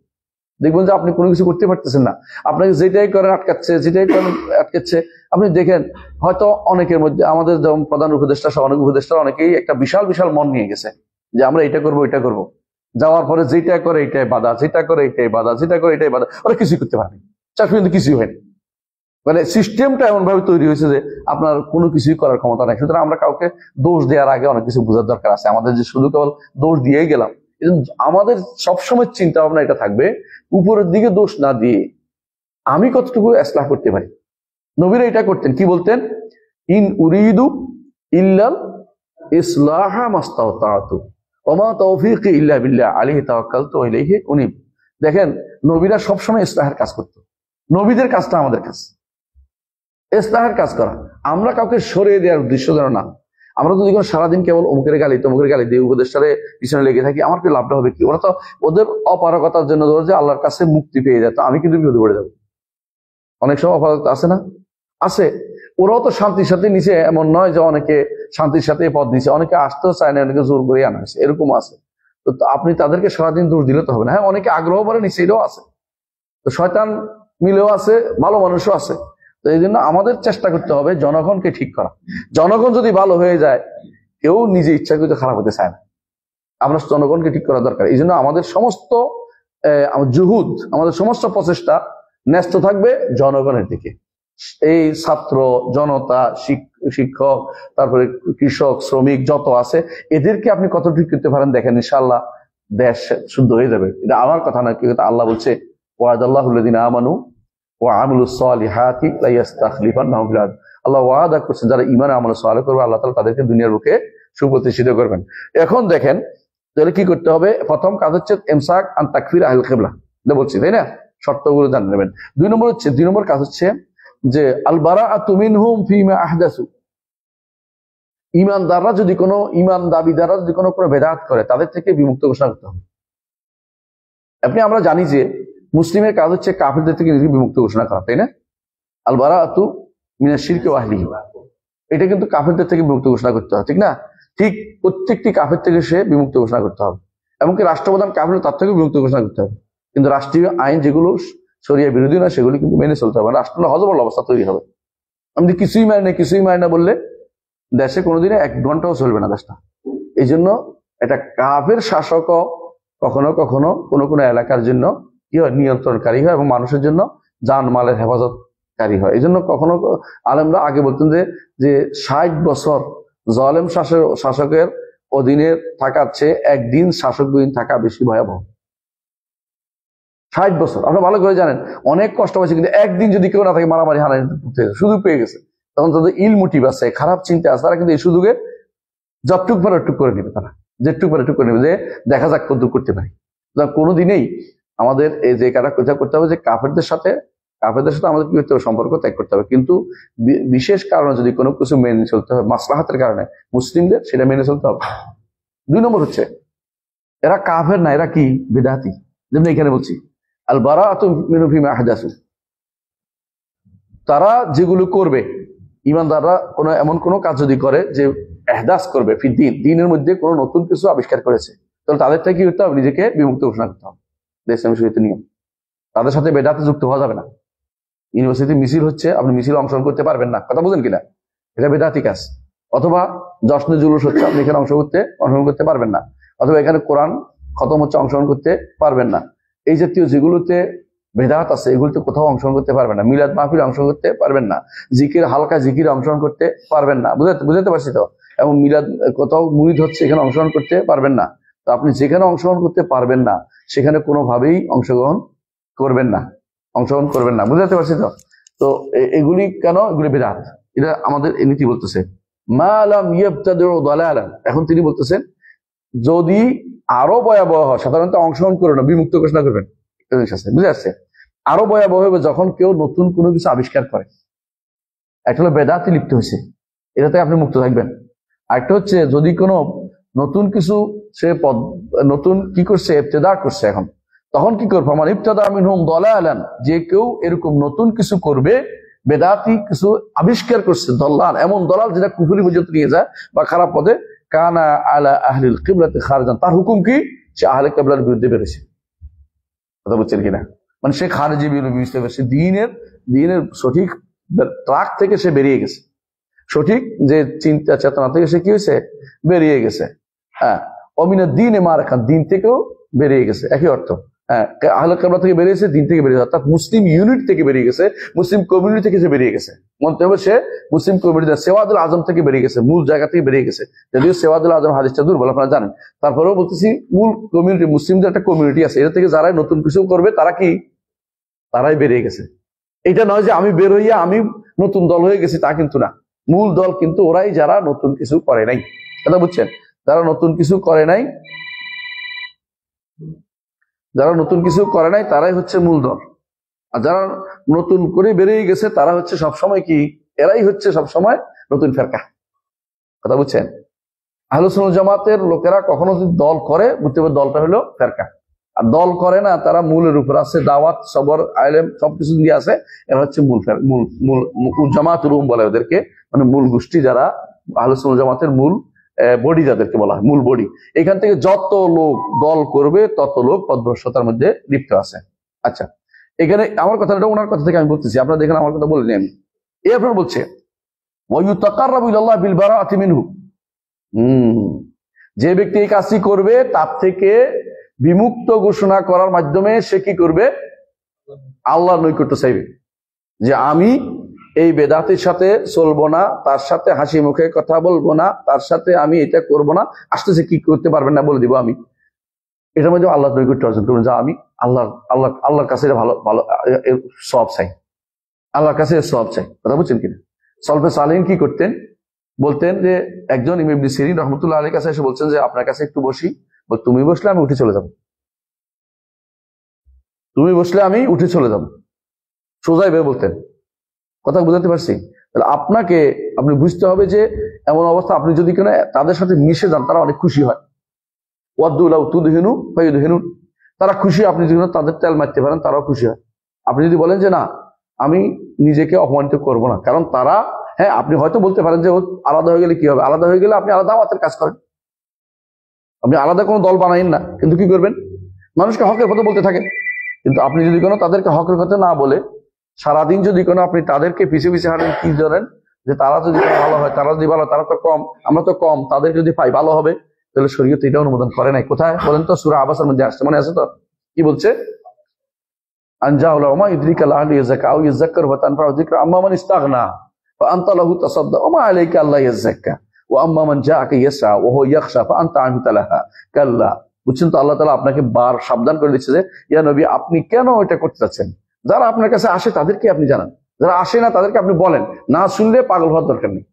দেখবেন যে আপনি কোনো কিছু করতে পারতেছেন না, আপনাকে যেটাই করেন আটকাচ্ছে, যেটাই করেন আটকাচ্ছে। আপনি দেখেন হয়তো অনেকের মধ্যে আমাদের যেমন প্রধান উপদেষ্টা সহ অনেক উপদেষ্টা অনেকেই একটা বিশাল বিশাল মন নিয়ে গেছে যে আমরা এটা করবো এটা করবো, যাওয়ার পরে যেটা করে এটাই বাধা, যেটা করে এটাই বাধা, যেটা করে এটাই বাধা, ওরা কিছুই করতে পারেনি, চাকরি কিন্তু কিছুই হয়নি। মানে সিস্টেমটা এমন ভাবে তৈরি হয়েছে যে আপনার কোনো কিছুই করার ক্ষমতা নাই। সুতরাং আমরা কাউকে দোষ দেওয়ার আগে অনেক কিছু বোঝার দরকার আছে। আমাদের যে শুধু কেবল দোষ দিয়েই গেলাম, আমাদের সবসময় চিন্তা ভাবনা এটা থাকবে উপরের দিকে দোষ না দিয়ে আমি কতটুকু ইসলাহ করতে পারি। নবীরা এটা করতেন, কি বলতেন? ইন উরিদু ইল্লাল ইসলাহা মাস্তাতাতু ওমা তাওফীকি ইল্লা বিল্লাহ আলাইহি তাওয়াক্কালতু ওয়া ইলাইহি উনীব। দেখেন নবীরা সবসময় ইসলাহের কাজ করতো। নবীদের কাজটা আমাদের কাজ, ইসলাহের কাজ করা। আমরা কাউকে সরিয়ে দেওয়ার উদ্দেশ্য যেন না। আমরা যদি সারাদিন কেবল অমুকের গালি তমুকের গালি দিয়ে উপদেষ্টারে পিছনে লেগে থাকি, আমার কি লাভটা হবে কি? ওরা তো ওদের অপারগতার জন্য ধরো যে আল্লাহর কাছে মুক্তি পেয়ে যেত, আমি কিন্তু বিপদে পড়ে যাবো। অনেক সময় অপারগতা আছে না? আছে। ওরাও তো শান্তির সাথে নিচে, এমন নয় যে অনেকে শান্তির সাথে পদ নিচে, অনেকে আসতেও চায় না, অনেকে জোর করে আনা হয়েছে, এরকম আছে। তো আপনি তাদেরকে সারাদিন দোষ দিলে তো হবে না। হ্যাঁ, অনেকে আগ্রহ করে নিচে, এটাও আছে। তো শয়তান মিলেও আছে, ভালো মানুষও আছে। তো এই জন্য আমাদের চেষ্টা করতে হবে জনগণকে ঠিক করা। জনগণ যদি ভালো হয়ে যায়, কেউ নিজে ইচ্ছা করে খারাপ হতে চায় না। আমরা জনগণকে ঠিক করা দরকার। এই জন্য আমাদের সমস্ত জুহুদ, আমাদের সমস্ত প্রচেষ্টা ন্যস্ত থাকবে জনগণের দিকে। এই ছাত্র জনতা, শিক্ষক, তারপরে কৃষক, শ্রমিক যত আছে, এদেরকে আপনি কত ঠিক করতে পারেন দেখেন, ইনশাআল্লাহ দেশ শুদ্ধ হয়ে যাবে। এটা আমার কথা না, কি কথা আল্লাহ বলছে, ওয়াদাল্লাহুল্লাযিনা আমানু ওয়া আমিলুস সালিহাতি লা ইস্তাখলিফান্নাহুম ফিল আরদ। আল্লাহ ওয়াদা করছেন যারা ঈমান আমল সালেহ করবে আল্লাহ তাআলা তাদেরকে দুনিয়ার বুকে সুপ্রতিষ্ঠিত করবেন। এখন দেখেন তাহলে কি করতে হবে? প্রথম কাজ হচ্ছে ইমসাক আন তাকফির আহল কিবলা, এটা বলছি তাই না? শর্তগুলো জানে নেবেন। দুই নম্বর কাজ হচ্ছে যে আল বারাআতু মিনহুম ফিমা আহদাসু। ঈমানদাররা যদি কোনো ঈমান দাবিদাররা যদি কোনো বেদাত করে, তাদের থেকে বিমুক্ত ঘোষণা করতে হবে। আমরা জানি যে মুসলিমের কাজ হচ্ছে কাফেরদের থেকে নিজেকে বিমুক্ত ঘোষণা করা, তাই না? আল বারাআতু মিনাশ শিরকি ওয়া আহলিহি, এটা কিন্তু কাফেরদের থেকে বিমুক্ত ঘোষণা করতে হবে, ঠিক না? ঠিক প্রত্যেকটি কাফের থেকে সে বিমুক্ত ঘোষণা করতে হবে। এমনকি রাষ্ট্রপ্রধান কাফের, তার থেকে বিমুক্ত ঘোষণা করতে হবে। কিন্তু রাষ্ট্রীয় আইন যেগুলো শরিয়া বিরোধী না, সেগুলি কিন্তু মেনে চলতে হবে। রাষ্ট্র হযবল অবস্থা তৈরি হবে। আমি কিছুই মানে না বললে দেশে কোনোদিনে 1 ঘন্টাও চলবে না দেশটা। এই জন্য এটা কাফের শাসকও কখনো কখনো কোনো এলাকার জন্য কি হয়, নিয়ন্ত্রণকারী হয় এবং মানুষের জন্য জানমালের হেফাজতকারী হয়। এই জন্য কখনো আলেমরা আগে বলতেন যে 60 বছর জালেম শাসকের অধীনে থাকার চেয়ে একদিন শাসক বিহীন থাকা বেশি ভয়াবহ। 60 বছর আপনারা ভালো করে জানেন, অনেক কষ্ট পাচ্ছে, কিন্তু একদিন যদি কেউ না থাকে মারামারি হানাহানি সুযোগ পেয়ে গেছে, তখন তাদের ইল মোটিভ আছে, খারাপ চিন্তা আছে, তারা কিন্তু এই সুযোগে যতটুক পারে একটু করে নেবে, তারা যেটুক পারে একটু করে নেবে, যে দেখা যাক কত করতে পারি। কোনোদিনেই আমাদের এই যে কাজটা করতে হবে যে কাফেরদের সাথে আমাদের কি করতে হবে, সম্পর্ক ত্যাগ করতে হবে। কিন্তু বিশেষ কারণে যদি কোনো কিছু মেনে চলতে হবে, মাসলাহাতের কারণে মুসলিমদের, সেটা মেনে চলতে হবে। 2 নম্বর হচ্ছে এরা কাফের না, এরা কি বিদআতি। যেমন এখানে বলছি আল বারাআতু মিনহুম ফিমা আহদাসু, তারা যেগুলো করবে, ঈমানদাররা এমন কোনো কাজ যদি করে যে এহদাস করবে ফিদ্দিন, দ্বীনের মধ্যে কোনো নতুন কিছু আবিষ্কার করেছে, তাহলে তাদের থেকে কি করতে হবে, নিজেকে বিমুক্ত ঘোষণা করতে হবে। ইসলামী শরীয়তের নিয়ম, তাদের সাথে বেদাতে যুক্ত হওয়া যাবে না। ইউনিভার্সিটি মিছিল হচ্ছে, আপনি মিছিলে অংশগ্রহণ করতে পারবেন না, কথা বুঝেন কিনা? এটা বেদাতি কাজ। অথবা জশ্নে জুলুস হচ্ছে, আপনি এখানে অংশগ্রহণ করতে পারবেন না। অথবা এখানে কোরআন খতম হচ্ছে, অংশগ্রহণ করতে পারবেন না। এই জাতীয় যেগুলোতে বেদাত আছে, এগুলোতে কোথাও অংশগ্রহণ করতে পারবেন না। মিলাদ মাহফিলে অংশগ্রহণ করতে পারবেন না। হালকা জিকিরে অংশগ্রহণ করতে পারবেন না। বুঝাতে পারছি তো? এবং মিলাদ কোথাও মুরিদ হচ্ছে, এখানে অংশগ্রহণ করতে পারবেন না। তো আপনি যেখানে অংশগ্রহণ করতে পারবেন না, সেখানে কোনোভাবেই অংশগ্রহণ করবেন না। বুঝাতে পারছি তো? তো এগুলি কেন? এগুলি বেদাত। এটা আমাদের নীতি বলতেছে। মা লাম ইয়াবতাদিউ দালালান। এখন তিনি বলতেছেন যদি আরো ভয়াবহ হয়, সাধারণত অংশগ্রহণ করে না, বিমুক্ত ঘোষণা করবেন, একটা জিনিস আছে, বুঝে আসছে? আরো ভয়াবহ হবে যখন কেউ নতুন কোনো কিছু আবিষ্কার করে। একটা হলো বেদাতে লিপ্ত হয়েছে, এটা থেকে আপনি মুক্ত থাকবেন। আরেকটা হচ্ছে যদি কোনো নতুন কিছু সে নতুন কি করছে, ইবতিদা করছে, এখন তখন কি করবে, আমার ইবতিদা মিনহুম দালালান, যে কেউ এরকম নতুন কিছু করবে, বেদাতি কিছু আবিষ্কার করছে, দলাল, এমন দলাল যেটা কুফরি পর্যন্ত নিয়ে যায় বা খারাপ পদে, কানা আলা আহলিল কিবলাতি খারিজান, তার হুকুম কি, সে আহলে কিবলার বিরুদ্ধে বেরোছে। কথা বুঝছেন কিনা? মানে সে খারিজি বিরুদ্ধে বেরোছে, দিনের সঠিক ট্রাক থেকে সে বেরিয়ে গেছে, সঠিক যে চিন্তা চেতনা থেকে সে কি হয়েছে, বেরিয়ে গেছে। হ্যাঁ, অমিনের দিনে মার খান, দিন থেকেও বেরিয়ে গেছে, একই অর্থ। হ্যাঁ, আহলে কিবলা থেকে বেরিয়েছে, দিন থেকে বেরিয়ে গেছে, অর্থাৎ মুসলিম ইউনিট থেকে বেরিয়ে গেছে, মুসলিম কমিউনিটি থেকে সে বেরিয়ে গেছে। মনে হবে সে মুসলিম কমিউনিটি, সেওয়াদুল আজম থেকে বেরিয়ে গেছে, মূল জায়গা থেকে বেরিয়ে গেছে। যদিও সেওয়াদুল আজম হাদিসটা দুর্বল, আপনারা জানেন, তারপরেও বলতেছি মূল কমিউনিটি, মুসলিমদের একটা কমিউনিটি আছে, এটা থেকে যারাই নতুন কিছু করবে তারা কি, তারাই বেরিয়ে গেছে। এটা নয় যে আমি বের হইয়া আমি নতুন দল হয়ে গেছি, তা কিন্তু না। মূল দল কিন্তু ওরাই, যারা নতুন কিছু করে নাই। কথা বুঝছেন? যারা নতুন কিছু করে নাই, যারা নতুন কিছু করে নাই তারাই হচ্ছে মূল দল। আর যারা নতুন করে বেরিয়ে গেছে তারা হচ্ছে সবসময় কি, এরাই হচ্ছে সবসময় নতুন ফেরকা। কথা বুঝছেন? আহলে সুন্নাত জামাতের লোকেরা কখনো যদি দল করে, বুঝতে হবে দলটা হলো ফেরকা। আর দল করে না, তারা মূলের উপর আছে, দাওয়াত, সবর, আইলেম সবকিছু দিয়ে আছে, এরা হচ্ছে মূল মূল জামাতুল উম্মাহ বলে ওদেরকে, মানে মূল গোষ্ঠী, যারা আহলে সুন্নাত জামাতের মূল বডি, যাদেরকে বলা হয় মূল বডি। এখান থেকে যত লোক দল করবে তত লোক পথভ্রষ্টতার মধ্যে লিপ্ত আছে। আচ্ছা, এখানে আমার কথাটা ওনার কথা থেকে আমি বলতেছি, আপনারা দেখেন আমার কথা বলিনি আমি। এরপর বলছে ওয়ায়ুতাকাররাবু ইলাল্লাহ বিল বারাআতি মিনহু, যে ব্যক্তি এই কাজটি করবে তার থেকে বিমুক্ত ঘোষণা করার মাধ্যমে সে কি করবে, আল্লাহর নৈকট্য চাইবে, যে আমি এই বেদাতের সাথে চলবো না, তার সাথে হাসি মুখে কথা বলবো না, তার সাথে আমি এটা করব না। আসতেছে কি করতে পারবেন না বলে দিব আমি, এটার মধ্যে আল্লাহর নৈকট্য অর্জন করবেন, যা আমি আল্লাহর কাছে ভালো ভালো সওয়াব চাই, আল্লাহর কাছে সওয়াব চাই। কথা বুঝছেন কিনা? সলফে সালেহিন কি করতেন, বলতেন যে একজন ইমাম ইবনে সিরিন রাহমাতুল্লাহ আলাইহির কাছে এসে বলছেন যে আপনার কাছে একটু বসি, তুমি বসলে আমি উঠে চলে যাব, তুমি বসলে আমি উঠে চলে যাব, সোজাই বের বলতেন। কথা বুঝাতে পারছি? তাহলে আপনি বুঝতে হবে যে এমন অবস্থা, আপনি যদি কেন তাদের সাথে মিশে যান, তারা অনেক খুশি হয়। ওয়াদ্দুলাউ তুদহিনু ফায়ুদহিনুন, তারা খুশি, আপনি যদি তাদের তেল মারতে পারেন তারাও খুশি হয়। আপনি যদি বলেন যে না, আমি নিজেকে অপমানিত করব না, কারণ তারা, হ্যাঁ আপনি হয়তো বলতে পারেন যে ও আলাদা হয়ে গেলে কি হবে, আলাদা হয়ে গেলে আপনি আলাদা দাওয়াতের কাজ করেন, আপনি আলাদা কোনো দল বানাইন না, কিন্তু কি করবেন, মানুষকে হকের কথা বলতে থাকেন। কিন্তু আপনি যদি কোনো তাদেরকে হকের কথা না বলে সারাদিন যদি কোনো আপনি তাদেরকে পিছিয়ে পিছিয়ে হাঁটেন, কি জানেন যে তারা যদি ভালো হয়, তারা যদি ভালো, তারা তো কম, আমরা তো কম, তাদের যদি পাই ভালো হবে, তাহলে শরীয়ত এটা অনুমোদন করে নাই। কোথায় বলেন তো? সূরা আবাসের মধ্যে আসছে, মনে আছে তো? কি বলছে? আনজাউল ওমা ইদরিকাল আহলি ইয়াযাক্কা আও ইয়াযাক্কারু ফাতানফাউ যিকরা আম্মা মান ইস্তাগনা ফাআনতা লাহু তাসাদ্দা ওমা আলাইকা আল্লা ইয়াযাক্কা ওয়া আম্মা মান জাআকা ইয়াসআ ওয়া হুয়া ইয়াখশা ফাআনতা আনহু তালাহা কাল্লা। বুঝছেন তো? আল্লাহ তাআলা আপনাকে বার সাবধান করে দিচ্ছে যে ইয়া নবী, আপনি কেন এটা করতে চাচ্ছেন? যারা আপনার কাছে আসে তাদেরকে আপনি জানান, যারা আসে না তাদেরকে আপনি বলেন, না শুনলে পাগল হওয়ার দরকার নেই,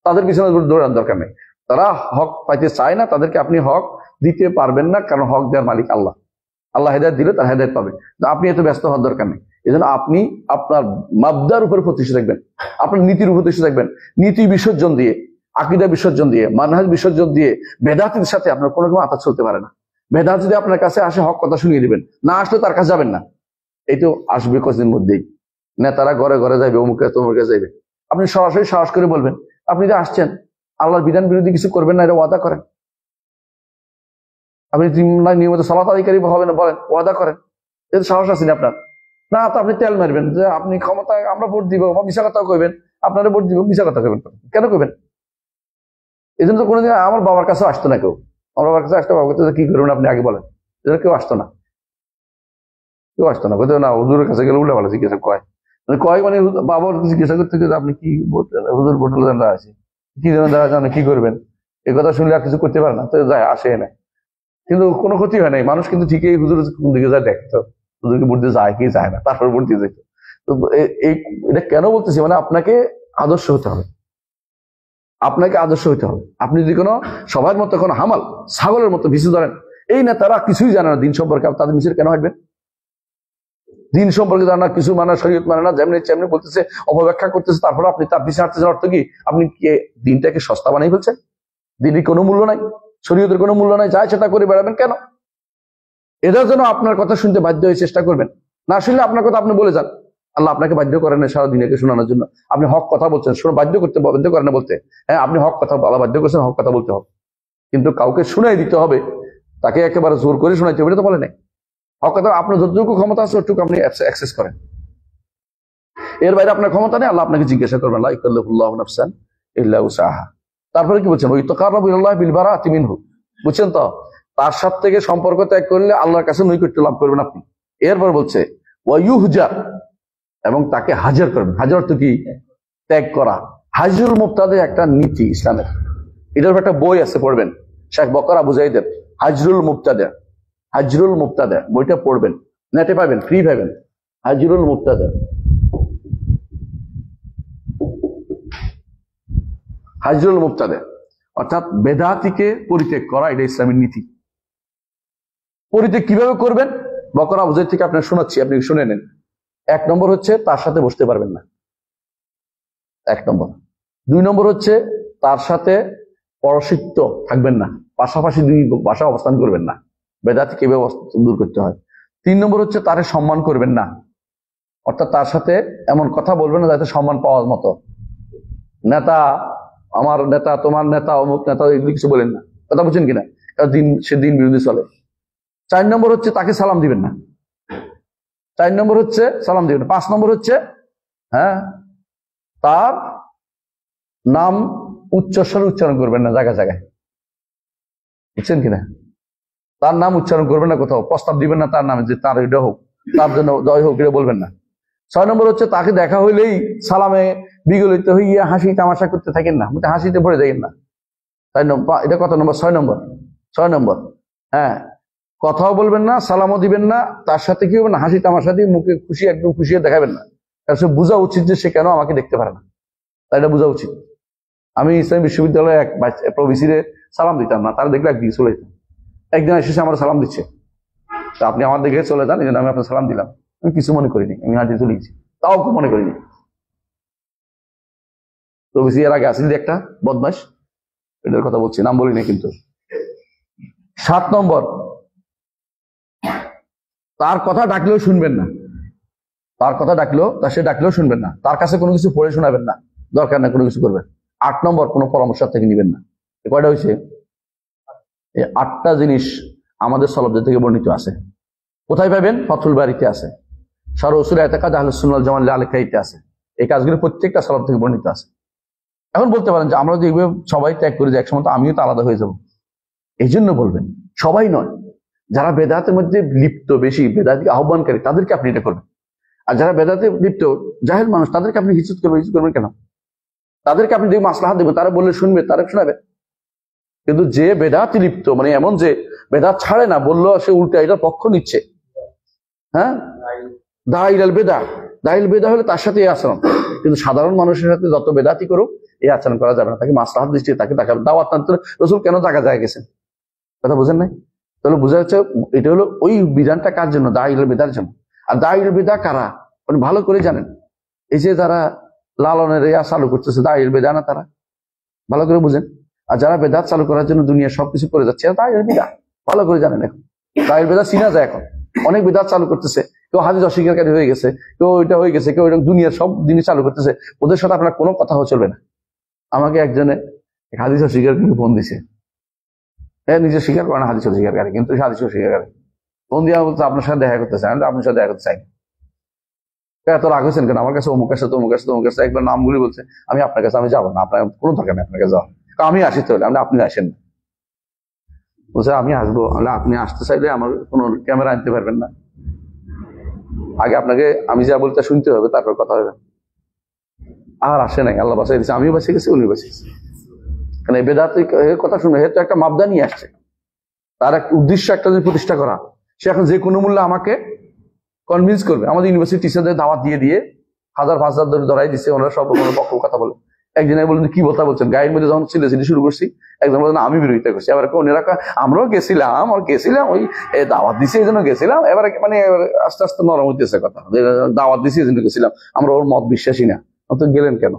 তাদের পিছনে দৌড়ানোর দরকার নেই। তারা হক পাইতে চায় না, তাদেরকে আপনি হক দিতে পারবেন না, কারণ হক দেওয়ার মালিক আল্লাহ। আল্লাহ হেদায়েত দিলে তার হেদায়েত পাবে, আপনি এত ব্যস্ত হওয়ার দরকার নেই। এই জন্য আপনি আপনার মাবদার উপর প্রতিষ্ঠা থাকবেন, আপনার নীতির উপর প্রতিষ্ঠা থাকবেন। নীতি বিসর্জন দিয়ে, আকীদা বিসর্জন দিয়ে, মানহাজ বিসর্জন দিয়ে বেদাতের সাথে আপনার কোনো রকম আতাত চলতে পারে না। বেদাত যদি আপনার কাছে আসে, হক কথা শুনিয়ে দিবেন, না আসলে তার কাছে যাবেন না। এই তো আসবে কয়েকদিন মধ্যেই, নেতারা ঘরে ঘরে যাবে, অমুকে তমুকে যাবে, আপনি সরাসরি সাহস করে বলবেন আপনি যে আসছেন, আল্লাহর বিধান বিরোধী কিছু করবেন না, এটা ওয়াদা করেন। আপনি নিয়মিত সালাত আদায়কারী হবেন, বলেন, ওয়াদা করেন, এতে সাহস আছেন আপনার। না তো আপনি তেল মারবেন যে আপনি ক্ষমতায়, আমরা ভোট দিব, বা মিশা কথা কইবেন, আপনারা ভোট দিব, মিশা কথা কইবেন, কেন কইবেন? এই জন্য তো কোনোদিন আমার বাবার কাছেও আসতো না কেউ, আমার বাবার কাছে আসতো, বাবা কাছে কি করবেন আপনি আগে বলেন, এজন্য কেউ আসতো না, কেউ আসতো না, কইতো না হুজুরের কাছে গেলে উল্টা ভালো জিজ্ঞাসা কয় মানে বাবার জিজ্ঞাসা করতে গেলে আপনি কি হুজুর ভোট আছে, কি যেন দ্বারা জানে কি করবেন, এই কথা শুনলে আর কিছু করতে পারে না, তো যায় আসে না, কিন্তু কোনো ক্ষতি হয় নাই। মানুষ কিন্তু ঠিকই হুজুর কোন দিকে যায় দেখতো, হুজুরকে ভোট দিয়ে যায় কি যায় না, তারপর ভোট দিয়ে যেত। তো এটা কেন বলতেছি, মানে আপনাকে আদর্শ হতে হবে। আপনাকে আদর্শ হইতে হবে। আপনি যদি কোনো সবার মতো কোনো হামাল ছাগলের মতো পিছু ধরেন, এই নেতারা কিছুই জানে না দিন সম্পর্কে, তাদের মিছিল কেন হাঁটবেন? দিন সম্পর্কে জানে না, কিছু মানে শরীয়ত মানে না, যেমনি যেমনি বলতেছে, অপব্যাখ্যা করতেছে, তারপরে আপনি তার পিছনে হাঁটতেছেন। অর্থ কি? আপনি কি দিনটাকে সস্তা বানাই ফেলছেন? দিনের কোনো মূল্য নাই, শরীয়তের কোনো মূল্য নাই, যায় সেটা করে বেড়াবেন কেন? এটার জন্য আপনার কথা শুনতে বাধ্য হয়ে চেষ্টা করবেন। না শুনলে আপনার কথা আপনি বলে যান, আল্লাহ আপনাকে বাধ্য করেন না সারা দিনকে শোনানোর জন্য। আপনি হক কথা বলছেন, শুনে বাধ্য করেন না বলতে। হ্যাঁ, আপনি হক কথা বলা বাধ্য করছেন, হক কথা বলতে হবে, কিন্তু কাউকে শুনাই দিতে হবে, তাকে একেবারে জোর করে শোনাইতে হবে, এটা তো বলে নাই। হক কথা আপনার যতটুকু ক্ষমতা আছে ওটুকু আপনি অ্যাক্সেস করেন, এর বাইরে আপনার ক্ষমতা নেই। আল্লাহ আপনাকে জিজ্ঞাসা করবেন, লা ইকাল্লিফুল্লাহু নাফসান ইল্লা উসাহা। তারপরে কি বলছেন? ওই তাকাররাবু ইলাল্লাহি বিল বারাআতি মিনহু, বুঝছেন তো? তার সাথে থেকে সম্পর্ক ত্যাগ করলে আল্লাহর কাছে নৈকট্য লাভ করবেন আপনি। এরপর বলছে ওয়া ইউহজার, এবং তাকে হাজার করবেন। হাজার অর্থ কি? ত্যাগ করা। হাজরুল মুবতাদি একটা নীতি ইসলামের, এটার একটা বই আছে, পড়বেন, শেখ বকর আবু যায়েদের হাজরুল মুবতাদি। হাজরুল মুবতাদি বইটা পড়বেন, নেটে পাবেন, ফ্রি পাবেন। হাজরুল মুবতাদি, হাজরুল মুবতাদি অর্থাৎ বেদাতিকে পরিত্যাগ করা, এটা ইসলামের নীতি। পরিত্যাগ কিভাবে করবেন? বকর আবু যায়েদ থেকে আপনার শোনাচ্ছি, আপনি শুনে নেন। 1 নম্বর হচ্ছে তার সাথে বসতে পারবেন না, 1 নম্বর। 2 নম্বর হচ্ছে তার সাথে পরশিত্ব থাকবেন না, পাশাপাশি 2 বাসা অবস্থান করবেন না। বেদাতি কিভাবে দূর করতে হয়। 3 নম্বর হচ্ছে তারে সম্মান করবেন না, অর্থাৎ তার সাথে এমন কথা বলবেন না যাতে সম্মান পাওয়ার মতো। নেতা, আমার নেতা, তোমার নেতা, অমুক নেতা, এগুলি কিছু বলেন না, কথা বুঝছেন কিনা? সে দিন বিরোধী চলে। 4 নম্বর হচ্ছে তাকে সালাম দিবেন না, 4 নম্বর হচ্ছে সালাম দিবেন না। 5 নম্বর হচ্ছে তার নাম উচ্চস্বরে উচ্চারণ করবেন না জায়গায় জায়গায়, বুঝছেন কিনা? তার নাম উচ্চারণ করবেন না, কোথাও প্রস্তাব দিবেন না তার নামে যে তার এটা হোক, তার জন্য জয় হোক, এটা বলবেন না। 6 নম্বর হচ্ছে তাকে দেখা হইলেই সালামে বিগলিত হইয়া হাসি তামাশা করতে থাকেন না, হাসিতে ভরে যাবেন না। তাই এটা কত নম্বর? 6 নম্বর। 6 নম্বর, কথাও বলবেন না, সালামও দিবেন না, তার সাথে কি হবে না, হাসি তামাশা দিয়ে মুখে খুশি, একদম খুশি দেখাবেন না। তার সে বোঝা উচিত যে সে কেন আমাকে দেখতে পারে না, তাই এটা বোঝা উচিত। আমি ইসলামী বিশ্ববিদ্যালয়ে এক প্রভিসিরে সালাম দিতাম না, তারা দেখলে একদিকে চলে যেতাম। একদিন এসে আমার সালাম দিচ্ছে, তা আপনি আমার দিকে চলে যান, এই জন্য আমি আপনার সালাম দিলাম। আমি কিছু মনে করিনি, আমি হাজির চলে গেছি, তাও মনে করিনি। প্রভিসি এর আগে আসিল একটা বদমাস, এটার কথা বলছি, নাম বলি না কিন্তু। 7 নম্বর, তার কথা ডাকলেও শুনবেন না, তার কথা ডাকলেও সে ডাকলেও শুনবেন না, তার কাছে কোনো কিছু পড়ে শোনাবেন না, দরকার না কোনো কিছু করবেন। 8 নম্বর, কোনো পরামর্শ থেকে নিবেন না। কয়টা হয়েছে? এই 8টা জিনিস আমাদের সলবদের থেকে বর্ণিত আছে। কোথায় পাবেন? ফাথুল বারীতে আছে, শারহ উসুল ইতিকাদ আহলুস সুন্নাহ ওয়াল জামাআহ আল-খাইতে আছে। এই কাজগুলো প্রত্যেকটা সলব থেকে বর্ণিত আছে। এখন বলতে পারেন যে আমরা যদি এইভাবে সবাই ত্যাগ করি, যে একসময় তো আমিও তো আলাদা হয়ে যাব। এই জন্য বলবেন সবাই নয়, যারা বেদাতের মধ্যে লিপ্ত, বেশি বেদাতকে আহ্বানকারী, তাদেরকে আপনি এটা করবেন। আর যারা বেদাতে লিপ্ত জাহেল মানুষ, তাদেরকে আপনি হিজত করবেন। হিজত করবেন কেন? তাদেরকে আপনি যে মাসলাহাত দেবেন, তারা বললে শুনবে, তারা শোনাবে। কিন্তু যে বেদাতে লিপ্ত, মানে এমন যে বেদাত ছাড়ে না, বললো সে উল্টা এটার পক্ষ নিচ্ছে, দাইল বেদা, দাইল বেদা হলে তার সাথে এই আচরণ। কিন্তু সাধারণ মানুষের সাথে যত বেদাতি করুক, এই আচরণ করা যাবে না। তাকে মাসলাহাত দিচ্ছে, তাকে দাওয়াত আনতে। রাসূল কেন জায়গা যায় গেছেন, কথা বুঝেন নাই? তাহলে বোঝা যাচ্ছে এটা হলো ওই বিধানটা কার জন্য? দাইল বেদার জন্য। আর দাইল বেদা কারা? আপনি ভালো করে জানেন। এই যে যারা লালনের চালু করতেছে, দাইল বেদা না তারা? ভালো করে বুঝেন। আর যারা বেদাত চালু করার জন্য দুনিয়া সবকিছু করে যাচ্ছে, দাইল বেদা ভালো করে জানেন। এখন দাইল বেদা চিনা যায়। এখন অনেক বেদাত চালু করতেছে, কেউ হাদিস অস্বীকারী হয়ে গেছে, কেউ এটা হয়ে গেছে, কেউ দুনিয়ার সব জিনিস চালু করতেছে। ওদের সাথে আপনার কোনো কথা চলবে না। আমাকে একজনে হাদিস অস্বীকারী ফোন দিছে, নিজে স্বীকার করে না হাদিস অস্বীকারী, কিন্তু হাদিস অস্বীকারী ফোন দিয়ে বলছে আপনার সাথে দেখা করতে চাই। আমি আপনার সাথে দেখা করতে চাই। এত রাগ হয়েছেন কেন? আমার কাছে অমুকের সাথে অমুকের সাথে অমুকের সাথে একবার নামগুলি বলছে। আমি আপনার কাছে আমি যাবো না, আপনার কোনো দরকার নেই আপনার কাছে যাওয়া, আমি আসি তো। আপনি আসেন না, বলছে আমি আসবো। আপনি আসতে চাইলে আমার কোনো ক্যামেরা আনতে পারবেন না, আগে আপনাকে আমি যা বলতে শুনতে হবে, তারপর কথা হবে। আর আসে নাই, আল্লাহ বাঁচিয়ে দিচ্ছে, আমিও বাঁচিয়ে গেছি, উনি বাঁচিয়েছে। কারণ এই বেদাতি কথা শুনে হে তো একটা মাবদা নিয়ে আসছে, তার একটা উদ্দেশ্য, একটা প্রতিষ্ঠা করা। সে এখন যে কোনো মূল্যে আমাকে কনভিন্স করবে। আমাদের ইউনিভার্সিটি টিচারদের দাওয়াত দিয়ে 1000-5000 ধরে ধরাই দিচ্ছে, ওনারা সব পক্ষ কথা বলে। একজনে বললেন কি কথা বলছেন, গায়ের মধ্যে যখন চিল্লাচিল্লি শুরু করছি, একজন বললেন আমি বিরোধিতা করছি। এবার অন্যরা আমরাও গেছিলাম ওই দাওয়াত দিছি এই জন্য গেছিলাম। এবারে মানে আস্তে আস্তে নরম হইতেছে কথা, দাওয়াত দিছি এই জন্য গেছিলাম, আমরা ওর মত বিশ্বাসী না। তো গেলেন কেন?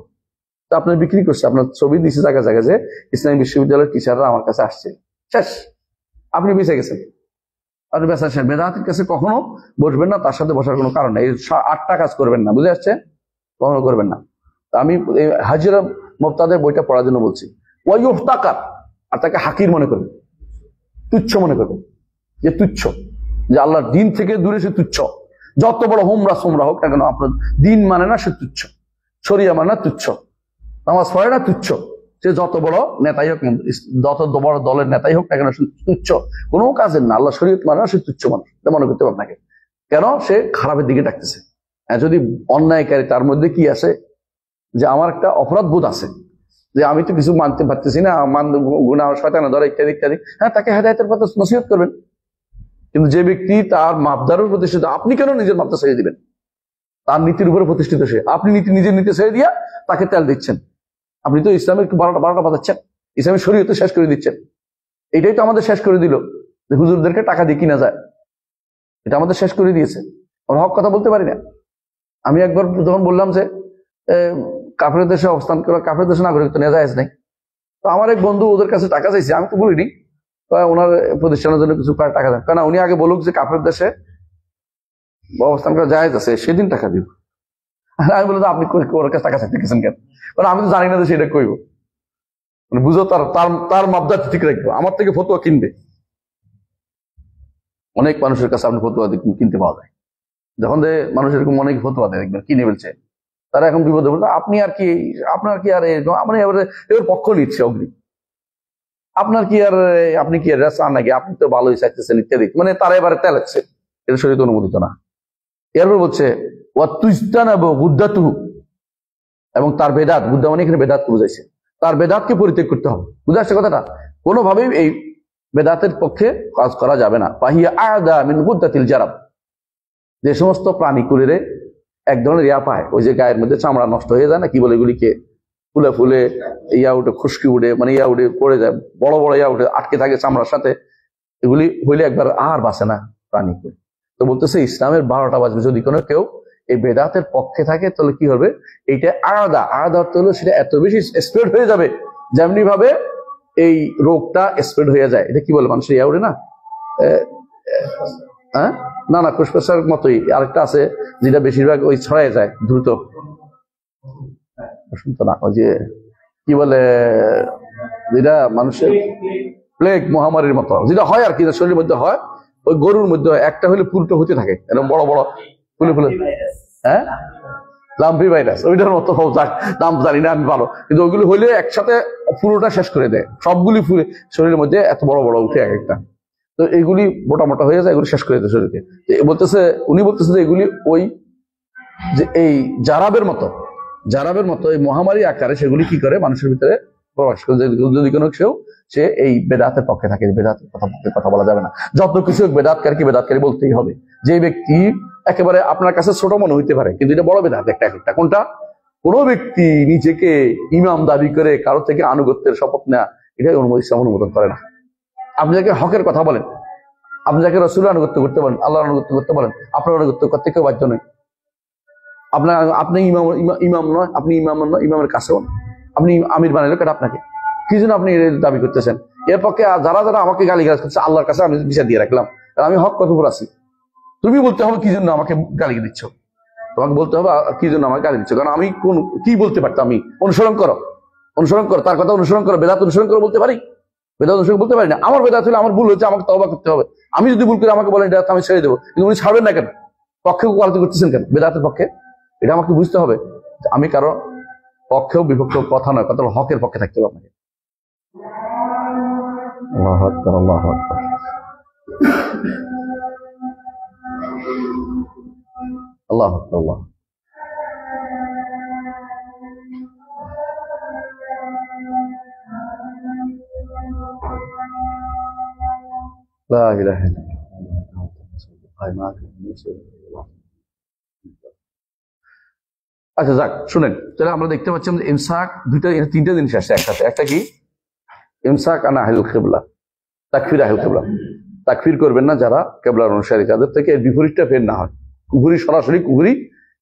তো আপনার বিক্রি করছে, আপনার ছবি দিচ্ছে জায়গায় জায়গায় যে ইসলামী বিশ্ববিদ্যালয়ের টিচাররা আমার কাছে আসছে, শেষ, আপনি বেঁচে গেছেন। আপনি বেঁচে আসেন, বেদাতের কাছে কখনো বসবেন না, তার সাথে বসার কোনো কারণ নেই। এই 8টা কাজ করবেন না, বুঝে আসছে? কখনো করবেন না। আমি হাজিরা মুবতাদের বইটা পড়ার জন্য বলছি। ওয়াইয়ুহতাকার, আর তাকে হাকির মনে করবেন, তুচ্ছ মনে করবেন, যে তুচ্ছ, যে আল্লাহর দিন থেকে দূরে সে তুচ্ছ। যত বড় হোমরা সোমরা হোক না কেন, আপনার দিন মানে না সে তুচ্ছ, শরিয়া মানে না তুচ্ছ, নামাজ পড়ে না তুচ্ছ, সে যত বড় নেতাই হোক, যত বড় দলের নেতাই হোক না কেন সে তুচ্ছ, কোনো কাজের না। আল্লাহ শরীয়ত মানে না সে তুচ্ছ মানুষ, এটা মনে করতে হবে আপনাকে। কেন? সে খারাপের দিকে ডাকতেছে। যদি অন্যায়কারী, তার মধ্যে কি আছে, যে আমার একটা অপরাধ বোধ আছে, যে আমি তো কিছু মানতে পারতেছি না, গুনাহ শয়তানে ধরে ইত্যাদি ইত্যাদি, হ্যাঁ, তাকে হেদায়েতের পথে নসিহত করবেন। কিন্তু যে ব্যক্তি তার মাপদারের প্রতিষ্ঠিত, আপনি কেন নিজের মাপটা ছেড়ে দিবেন? তার নীতির উপরে প্রতিষ্ঠিত সে, আপনি নিজের নীতি ছেড়ে দিয়া তাকে তেল দিচ্ছেন। আপনি তো ইসলামের 12টা বাজাচ্ছেন, ইসলামের শরীয়ত শেষ করে দিচ্ছেন। এটাই তো আমাদের শেষ করে দিল, যে হুজুরদেরকে টাকা দিয়ে কিনা যায়, এটা আমাদের শেষ করে দিয়েছে। আমরা হক কথা বলতে পারি না। আমি একবার যখন বললাম যে কাফের দেশে অবস্থান করা, কাফের দেশে নাগরিকত্ব নেওয়া যায় নাই, তো আমার এক বন্ধু ওদের কাছে টাকা চাইছে, আমি তো বলিনি ওনার প্রতিষ্ঠানের জন্য কিছু টাকা দেন, কারণ উনি আগে বলুক যে কাফের দেশে অবস্থান করা জায়েজ আছে, সেদিন টাকা দিব। আমি বললাম আপনি ওর কাছে টাকা চাইতে গেছেন কেন? কারণ আমি তো জানি না যে সেটা কইব, মানে বুঝো, তার মাপদার ঠিক রাখবো, আমার থেকে ফতুয়া কিনবে। অনেক মানুষের কাছে আপনি ফতুয়া কিনতে পাওয়া যায়, যখন যে মানুষ এরকম অনেক ফতুয়া দেয়, দেখবেন কিনে ফেলছে, তারা এখন বিপদে বলছে আপনি আর কি, আপনার কি আর মানে এবার পক্ষ নিচ্ছে অগ্নি, আপনার কি আর, আপনি কি আর চান নাকি, আপনি তো ভালোই চাইতেছেন ইত্যাদি, মানে তারা এবারে তেলাচ্ছে, এটা শরীয়তে অনুমোদিত না। এরপর বলছে এবং তার বেদাত, বুদ্ধা মানে এখানে বেদাতকে বুঝাইছে, তার বেদাতকে পরিত্যাগ করতে হবে। বুঝে আসছে কথাটা? কোনোভাবেই এই বেদাতের পক্ষে কাজ করা যাবে না। পাহিয়া আদা মিন গুদ্দাতিল জারাব, যে সমস্ত প্রাণী কুলেরে এক ধরনের ইয়া পায়, ওই যে গায়ের মধ্যে চামড়া নষ্ট হয়ে যায় না, কি বলে এগুলিকে, ফুলে ফুলে ইয়া উঠে, খুশকি উঠে, মানে ইয়া উঠে পড়ে যায়, বড় বড় ইয়া উঠে আটকে থাকে চামড়ার সাথে, এগুলি হইলে একবার আর বাঁচে না প্রাণী কুল। তো বলতেছে ইসলামের 12টা বাজবে, যদি কোনো কেউ এই বেদাতের পক্ষে থাকে তাহলে কি হবে, এইটা আলাদা আলাদা অর্থ হলো সেটা এত বেশি স্প্রেড হয়ে যাবে, যেমনি ভাবে এই রোগটা স্প্রেড হয়ে যায়। এটা কি বলে মানুষের ইয়া উঠে না, হ্যাঁ, না না, কোষপ্রেসার মতোই আরেকটা আছে যেটা বেশিরভাগ ওই ছড়ায় যায় দ্রুত, শুনতো না, ওই যে কি বলে, যেটা মানুষের প্লেগ মহামারীর মতো যেটা হয় আর কি, শরীরের মধ্যে হয়, ওই গরুর মধ্যে হয়, একটা হলে পুরোটা হতে থাকে এরকম বড় বড় ফুলে ফুলে, হ্যাঁ, লাম্পি ভাইরাস, ওইটার মতো নাম জানি না আমি ভালো, কিন্তু ওইগুলো হইলে একসাথে পুরোটা শেষ করে দেয়, সবগুলি ফুলে শরীরের মধ্যে এত বড় বড় উঠে এক একটা, তো এগুলি মোটা মোটা হয়ে যায়, এগুলি শেষ করে দেয় শরীরকে। বলতেছে, উনি বলতেছে যে এগুলি ওই যে এই জারাবের মতো এই মহামারী আকারে সেগুলি কি করে মানুষের ভিতরে প্রকাশ করে। যদি কোনো কেউ সে এই বেদাতের পক্ষে থাকে, বেদাতের কথা বলা যাবে না, যত কিছু বেদাতকারী বেদাতকারী বলতেই হবে। যে ব্যক্তি একেবারে আপনার কাছে ছোট মনে হইতে পারে, কিন্তু এটা বড় বেদাত একটা। কোনটা? কোনো ব্যক্তি নিজেকে ইমাম দাবি করে কারো থেকে আনুগত্যের শপথ নেয়া, এটাই ইসলাম অনুমোদন করে না। আপনি যাকে হকের কথা বলেন, আপনি যাকে রসুলের আনুগত্য করতে বলেন, আল্লাহর আনুগত্য করতে বলেন, আপনার আনুগত্য করতে কেউ বাধ্য নয়। আপনি ইমাম নয়, আপনি ইমাম নয়, ইমামের কাছেও আপনি আমির বানাইলো কেন আপনাকে? কি জন্য আপনি দাবি করতেছেন? এর পক্ষে যারা যারা আমাকে গালিগালাজ করছে, আল্লাহর কাছে আমি বিচার দিয়ে রাখলাম, আমি হক কথা উপর আছি। তুমি বলতে হবে কি জন্য আমাকে গালি দিচ্ছ, তোমাকে বলতে হবে কি জন্য আমাকে গালি দিচ্ছ, কারণ আমি কি বলতে পারতাম, আমি অনুসরণ করো, তার কথা অনুসরণ করো, বেদাত অনুসরণ করো বলতে পারি? বেদাত অনুসরণ বলতে পারি না। আমার বেদাত হলে আমার ভুল হচ্ছে, আমাকে তওবা করতে হবে। আমি যদি ভুল করে আমাকে বলেন এটা আমি ছেড়ে দেবো, কিন্তু উনি ছাড়বেন না কেন? পক্ষে কোয়ালিটি করতেছেন কেন বেদাতের পক্ষে? এটা আমাকে বুঝতে হবে। আমি কারো পক্ষেও বিপক্ষ কথা নয়, কথা হকের পক্ষে থাকতে হবে আপনাকে। আল্লাহু আকবার, আল্লাহু আকবার, আল্লাহু আকবার, আল্লাহ। লা ইলাহা ইল্লাল্লাহ। আচ্ছা যাক শুনেন, তাহলে আমরা দেখতে পাচ্ছি যে ইমসাক তিনটা জিনিস আসছে একসাথে। একটা কি? ইমসাক আন আহলিল কিবলা, তাকফির আহলিল কিবলা। তাকফির করবেন না যারা কেবলার অনুসারী, যাদের থেকে এর বিপরীতটা ফের না হয়, কুফরি সরাসরি কুফরি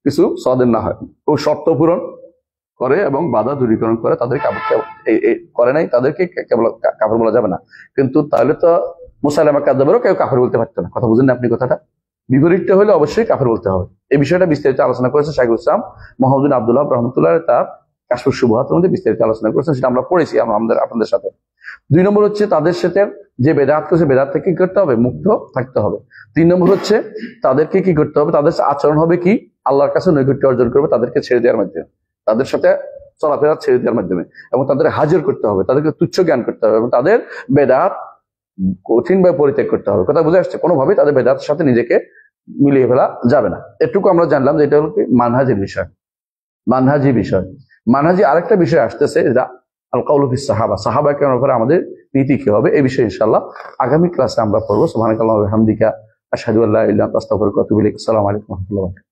কিছু সদের না হয়, ও শর্ত পূরণ করে এবং বাধা দূরীকরণ করে, তাদের করে নাই তাদেরকে কেবল কাফের বলা যাবে না। কিন্তু তাহলে তো মুসাইলামা কাযযাবেরও কেউ কাফের বলতে পারতো না। কথা বুঝেন না আপনি কথাটা? বিপরীতটা হলে অবশ্যই কাফের বলতে হবে। এই বিষয়টা বিস্তারিত আলোচনা করেছে শাইখুল ইসলাম মুহাম্মদ বিন আব্দুল ওয়াহাব রাহমাতুল্লাহ তার কাশফুস শুবহাতের মধ্যে বিস্তারিত আলোচনা করেছেন, সেটা আমরা পড়েছি আপনাদের সাথে। 2 নম্বর হচ্ছে তাদের সাথে যে বেদাত করছে বেদাত থেকে কি করতে হবে? মুক্ত থাকতে হবে। 3 নম্বর হচ্ছে তাদেরকে কি করতে হবে? তাদের আচরণ হবে কি? আল্লাহর কাছে নৈকট্য অর্জন করবে তাদেরকে ছেড়ে দেওয়ার মাধ্যমে, তাদের সাথে চলাফেরা ছেড়ে দেওয়ার মাধ্যমে, এবং তাদের হাজির করতে হবে, তাদেরকে তুচ্ছ জ্ঞান করতে হবে, এবং তাদের বেদাত কঠিনভাবে পরিত্যাগ করতে হবে। কথা বুঝে আসছে? কোনোভাবেই তাদের বেদাতের সাথে নিজেকে মিলিয়ে ফেলা যাবে না। এটুকু আমরা জানলাম যে এটা হলো কি মানহাজের বিষয়, মানহাজি বিষয়। মানহাজি আরেকটা বিষয় আসতেছে, যেটা আল কাউলু ফিস সাহাবা, সাহাবা কেরামের উপরে আমাদের নীতি কি হবে, এই বিষয়ে ইনশাআল্লাহ আগামী ক্লাসে আমরা পড়বো। সুবহানাকাল্লাহু ওয়া বিহামদিকা আশহাদু আল্লা ইলাহা ইল্লা আনতা আস্তাগফিরুকা ওয়া আতুবু ইলাইক। আসসালামু আলাইকুম ওয়া রাহমাতুল্লাহি।